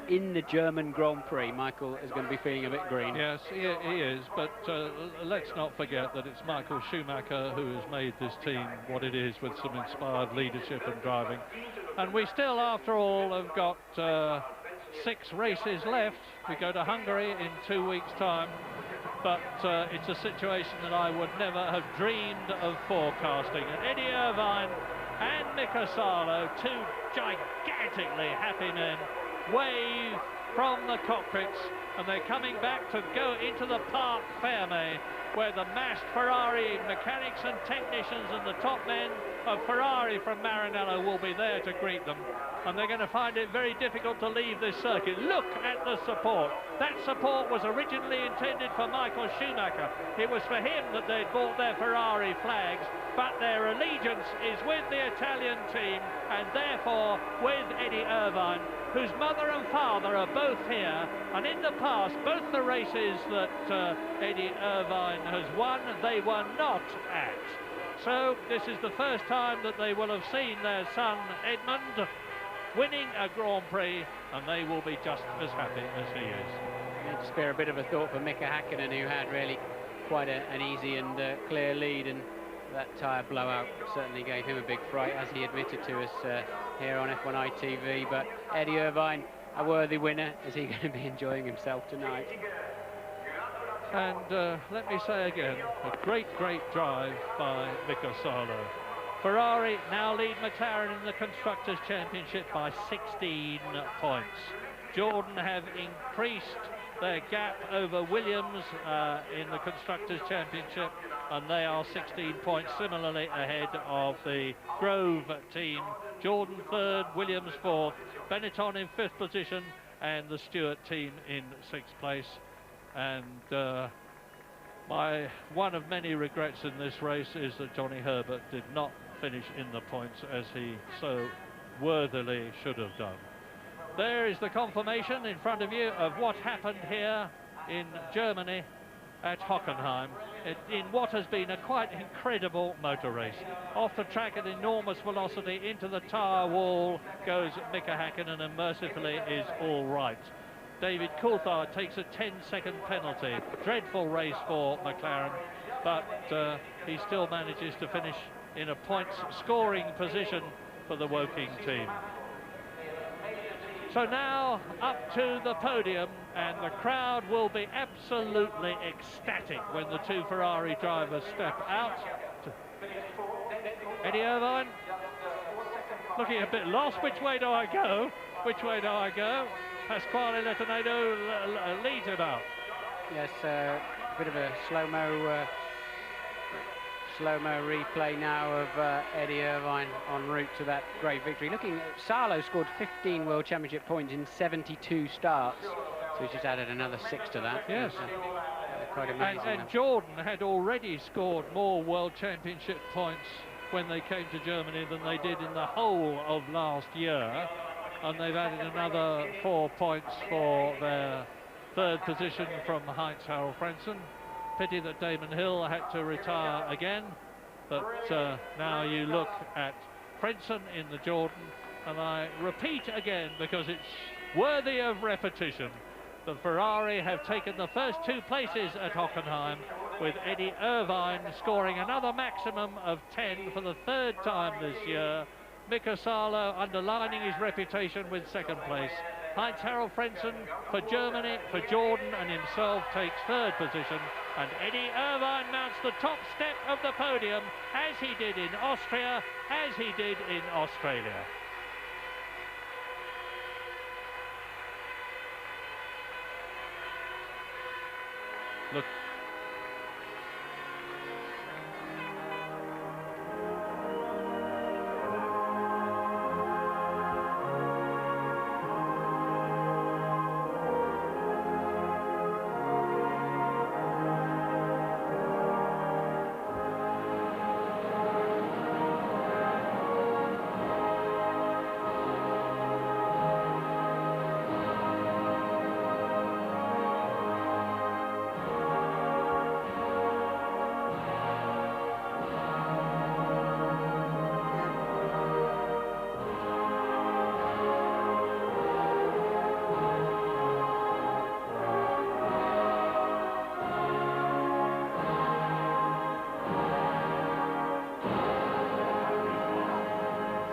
in the German Grand Prix. Michael is going to be feeling a bit green. Yes, he is, but let's not forget that it's Michael Schumacher who has made this team what it is, with some inspired leadership and driving. And we still, after all, have got 6 races left. We go to Hungary in 2 weeks' time, but it's a situation that I would never have dreamed of forecasting. And Eddie Irvine and Mika Salo, 2 gigantically happy men, wave from the cockpits, and they're coming back to go into the Parc Fermé, where the massed Ferrari mechanics and technicians and the top men of Ferrari from Maranello will be there to greet them, and they're going to find it very difficult to leave this circuit. Look at the support. That support was originally intended for Michael Schumacher. It was for him that they'd bought their Ferrari flags, but their allegiance is with the Italian team, and therefore with Eddie Irvine, whose mother and father are both here. And in the past, both the races that Eddie Irvine has won, they were not at. So this is the first time that they will have seen their son Edmund winning a Grand Prix, and they will be just as happy as he is. Need to spare a bit of a thought for Mika Hakkinen, who had really quite an easy and clear lead, and that tyre blowout certainly gave him a big fright, as he admitted to us here on F1 ITV. But Eddie Irvine, a worthy winner. Is he going to be enjoying himself tonight? And let me say again, a great drive by Mika Salo. Ferrari now lead McLaren in the Constructors' Championship by 16 points. Jordan have increased their gap over Williams in the Constructors' Championship, and they are 16 points similarly ahead of the Grove team. Jordan 3rd, Williams 4th, Benetton in 5th position, and the Stewart team in 6th place. And my one of many regrets in this race is that Johnny Herbert did not finish in the points as he so worthily should have done. There is the confirmation in front of you of what happened here in Germany at Hockenheim in what has been a quite incredible motor race. Off the track at enormous velocity, into the tyre wall goes Mika Hakkinen, and mercifully is all right. David Coulthard takes a 10-second penalty. Dreadful race for McLaren, but he still manages to finish in a points scoring position for the Woking team. So now up to the podium, and the crowd will be absolutely ecstatic when the 2 Ferrari drivers step out. Eddie Irvine looking a bit lost. Which way do I go? Which way do I go? Pasquale Letourneau leads him out. Yes, a bit of a slow-mo replay now of Eddie Irvine en route to that great victory. Looking at Salo, scored 15 World Championship points in 72 starts, so he's just added another 6 to that. Yes. Quite amazing. And Jordan had already scored more World Championship points when they came to Germany than they did in the whole of last year, and they've added another 4 points for their 3rd position from Heinz-Harald Frentzen. Pity that Damon Hill had to retire again, but now you look at Frentzen in the Jordan, and I repeat again because it's worthy of repetition, the Ferrari have taken the first 2 places at Hockenheim, with Eddie Irvine scoring another maximum of 10 for the 3rd time this year. Mika Salo underlining his reputation with 2nd place. Heinz-Harald Frentzen for Germany, for Jordan, and himself takes 3rd position. And Eddie Irvine mounts the top step of the podium, as he did in Austria, as he did in Australia. Look.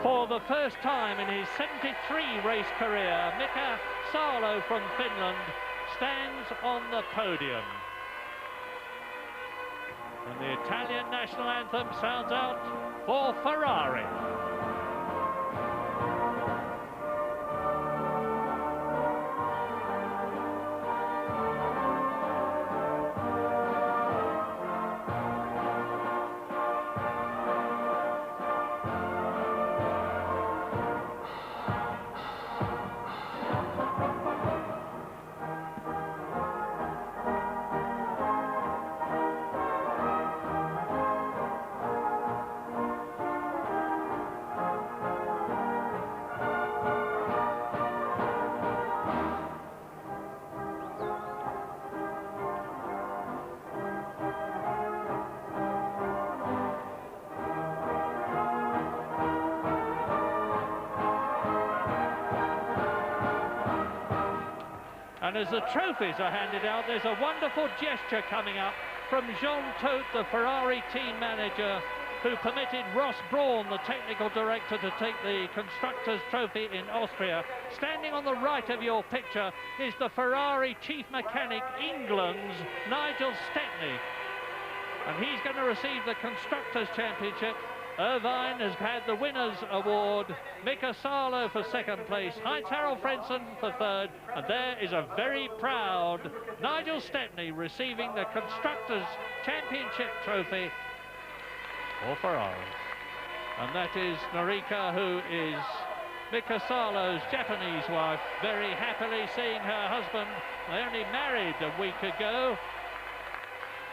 For the first time in his 73 race career, Mika Salo from Finland stands on the podium. And the Italian national anthem sounds out for Ferrari. And as the trophies are handed out, there's a wonderful gesture coming up from Jean Todt, the Ferrari team manager, who permitted Ross Brawn, the technical director, to take the Constructors' Trophy in Austria. Standing on the right of your picture is the Ferrari chief mechanic, England's Nigel Stepney. And he's going to receive the Constructors' Championship. Irvine has had the Winners' Award, Mika Salo for second place, Heinz-Harald Frentzen for third, and there is a very proud Nigel Stepney receiving the Constructors' Championship trophy for Ferrari. And that is Norika, who is Mika Salo's Japanese wife, very happily seeing her husband. They only married a week ago.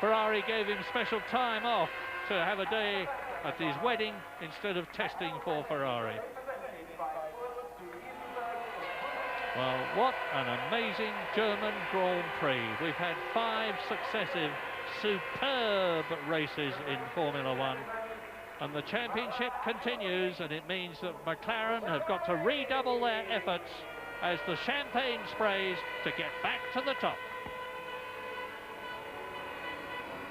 Ferrari gave him special time off to have a day at his wedding instead of testing for Ferrari. Well, what an amazing German Grand Prix. We've had 5 successive superb races in Formula One, and the championship continues, and it means that McLaren have got to redouble their efforts as the champagne sprays to get back to the top.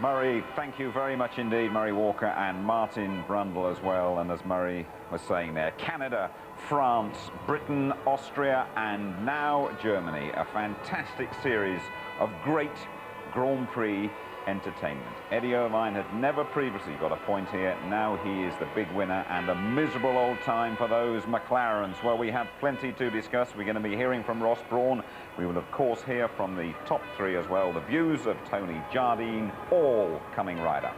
Murray, thank you very much indeed, Murray Walker, and Martin Brundle as well. And as Murray was saying there, Canada, France, Britain, Austria, and now Germany. A fantastic series of great Grand Prix entertainment. Eddie Irvine had never previously got a point here. Now he is the big winner, and a miserable old time for those McLarens. Well, we have plenty to discuss. We're going to be hearing from Ross Brawn. We will, of course, hear from the top 3 as well. The views of Tony Jardine, all coming right up.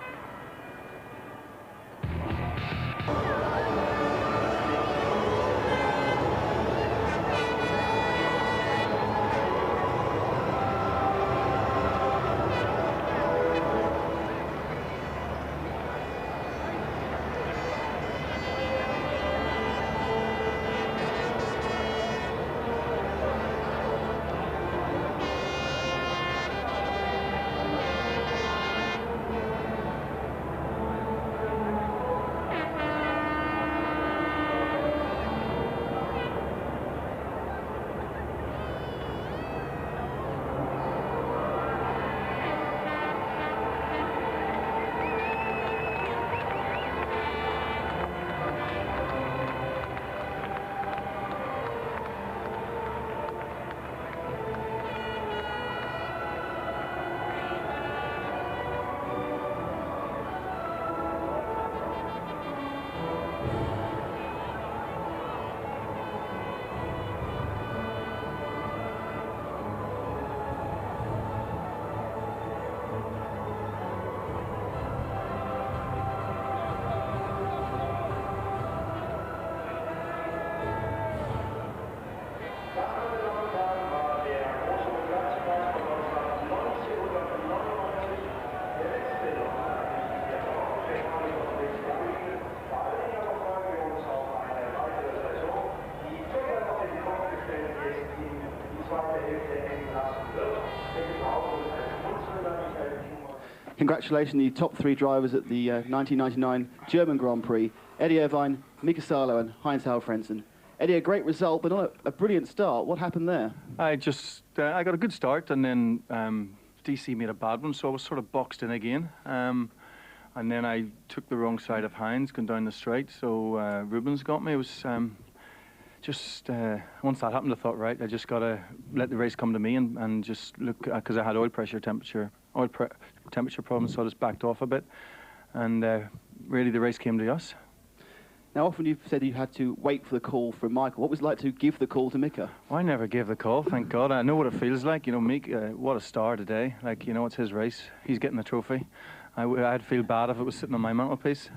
Congratulations, the top 3 drivers at the 1999 German Grand Prix, Eddie Irvine, Mika Salo and Heinz-Harald Frentzen. Eddie, a great result, but not a brilliant start. What happened there? I got a good start, and then DC made a bad one, so I was sort of boxed in again. and then I took the wrong side of Heinz going down the straight, so Rubens got me. It was once that happened, I thought, right, I just got to let the race come to me and just look, because I had oil temperature problems, so I just backed off a bit, and really the race came to us. Now, often you've said you had to wait for the call from Michael. What was it like to give the call to Mika? Well, I never gave the call, thank God. I know what it feels like. You know, Mika, what a star today. Like, you know, it's his race. He's getting the trophy. I'd feel bad if it was sitting on my mantelpiece.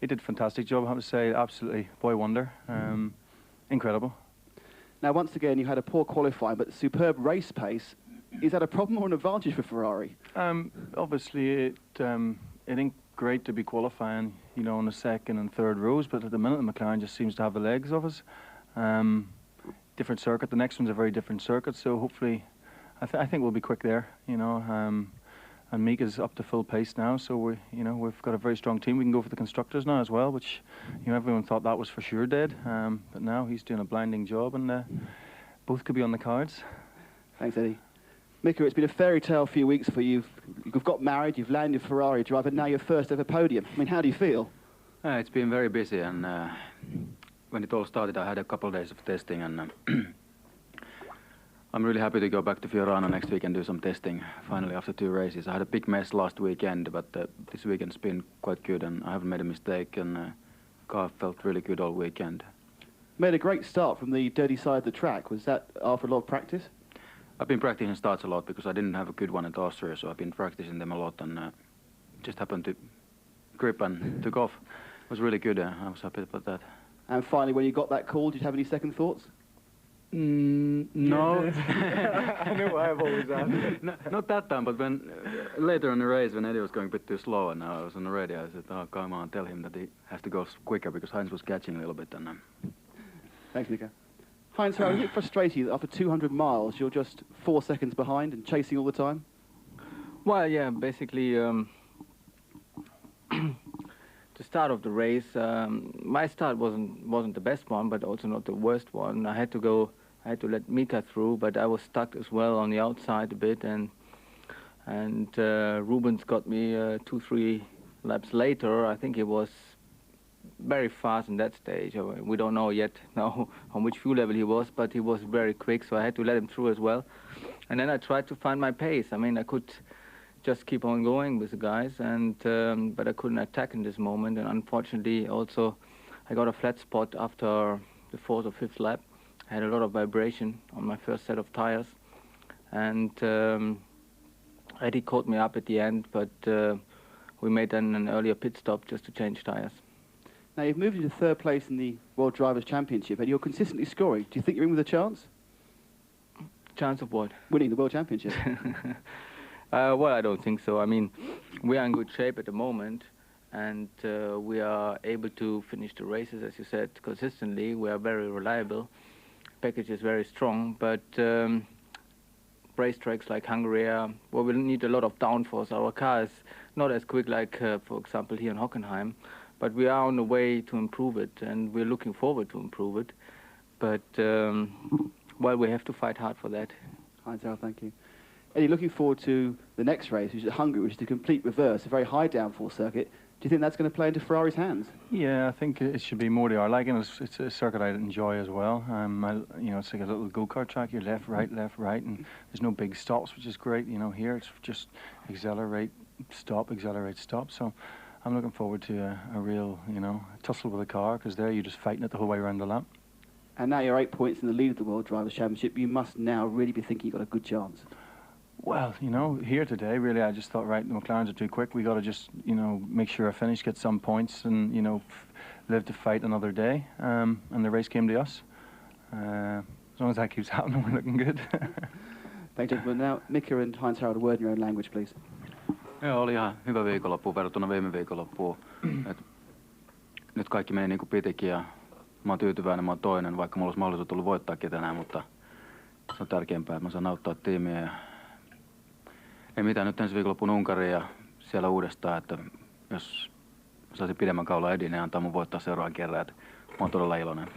He did a fantastic job, I have to say. Absolutely, boy wonder. Incredible. Now, once again, you had a poor qualifying, but superb race pace. Is that a problem or an advantage for Ferrari? Obviously, it ain't great to be qualifying, you know, in the second and third rows, but at the minute, the McLaren just seems to have the legs of us. Different circuit. The next one's a very different circuit, so hopefully, I think we'll be quick there, you know. And Mika's up to full pace now, so we've got a very strong team. We can go for the constructors now as well, which, you know, everyone thought that was for sure dead, but now he's doing a blinding job, and both could be on the cards. Thanks, Eddie. Mika, it's been a fairy tale few weeks for you. You've got married, you've landed Ferrari driver, now your first ever podium. I mean, how do you feel? It's been very busy, and when it all started, I had a couple of days of testing, and I'm really happy to go back to Fiorano next week and do some testing, finally, after 2 races. I had a big mess last weekend, but this weekend's been quite good, and I haven't made a mistake, and the car felt really good all weekend. Made a great start from the dirty side of the track. Was that after a lot of practice? I've been practicing starts a lot because I didn't have a good one at Austria, so I've been practicing them a lot, and just happened to grip and took off. It was really good. I was happy about that. And finally, when you got that call, did you have any second thoughts? No. I know I've always asked. Not that time, but when later in the race, when Eddie was going a bit too slow, and I was on the radio, I said, "Oh, come on, tell him that he has to go quicker," because Heinz was catching a little bit. And Thanks, Mika. Heinz, how is it frustrating that after 200 miles you're just 4 seconds behind and chasing all the time? Well, yeah, basically the start of the race, my start wasn't the best one, but also not the worst one. I had to let Mika through, but I was stuck as well on the outside a bit, and Rubens got me 2-3 laps later. I think he was very fast in that stage. We don't know yet now on which fuel level he was, but he was very quick, so I had to let him through as well. And then I tried to find my pace. I mean, I could just keep on going with the guys, and but I couldn't attack in this moment. And unfortunately, also, I got a flat spot after the 4th or 5th lap. I had a lot of vibration on my first set of tires, and Eddie caught me up at the end, but we made then an earlier pit stop just to change tires. Now, you've moved into 3rd place in the World Drivers' Championship, and you're consistently scoring. Do you think you're in with a chance? Chance of what? Winning the World Championship. Well, I don't think so. I mean, we are in good shape at the moment, and we are able to finish the races, as you said, consistently. We are very reliable. Package is very strong, but racetracks like Hungary, well, we need a lot of downforce. Our car is not as quick like, for example, here in Hockenheim. But we are on the way to improve it, and we're looking forward to improve it. But, well, we have to fight hard for that. Heinz, thank you. Eddie, looking forward to the next race, which is at Hungary, which is the complete reverse, a very high downforce circuit. Do you think that's going to play into Ferrari's hands? Yeah, I think it should be more to our liking. It's a circuit I enjoy as well. You know, it's like a little go-kart track. You're left, right, and there's no big stops, which is great. You know, here it's just accelerate, stop, so I'm looking forward to a real, you know, tussle with the car, because there you're just fighting it the whole way around the lap. And now you're 8 points in the lead of the World Drivers' Championship. You must now really be thinking you've got a good chance. Well, you know, here today, really, I just thought, right, the McLarens are too quick. We got to just, you know, make sure I finish, get some points, and, you know, live to fight another day. And the race came to us. As long as that keeps happening, we're looking good. Thank you, gentlemen. Now, Mika and Heinz-Harald, a word in your own language, please. Joo, oli ihan hyvä viikonloppu verrattuna viime viikonloppuun. Nyt kaikki meni niin kuin pitikin, ja mä oon tyytyväinen, mä oon toinen, vaikka mulla olisi mahdollisuus tullut voittaakin tänään, mutta se on tärkeämpää, että mä saan auttaa tiimiä. Ja ei mitään, nyt ensi viikonloppuun Unkariin ja siellä uudestaan, että jos saisin pidemmän kaulan Edin, niin antaa mun voittaa seuraavan kerran. Että mä oon todella iloinen.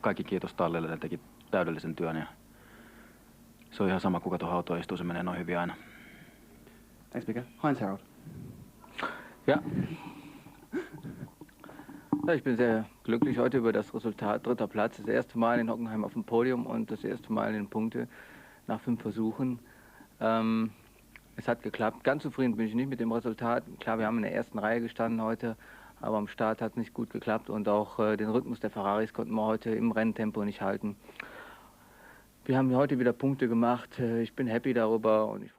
Kaikki kiitos tallille, ne teki täydellisen työn, ja se on ihan sama, kuka tuohon autoon istuu, se menee noin hyvin aina. Thanks, Mika. Heinz-Harald. Ja. Ja, ich bin sehr glücklich heute über das Resultat. 3. Platz, das erste Mal in Hockenheim auf dem Podium und das erste Mal in Punkte nach 5 Versuchen. Es hat geklappt. Ganz zufrieden bin ich nicht mit dem Resultat. Klar, wir haben in der ersten Reihe gestanden heute, aber am Start hat es nicht gut geklappt und auch den Rhythmus der Ferraris konnten wir heute im Renntempo nicht halten. Wir haben heute wieder Punkte gemacht. Ich bin happy darüber und ich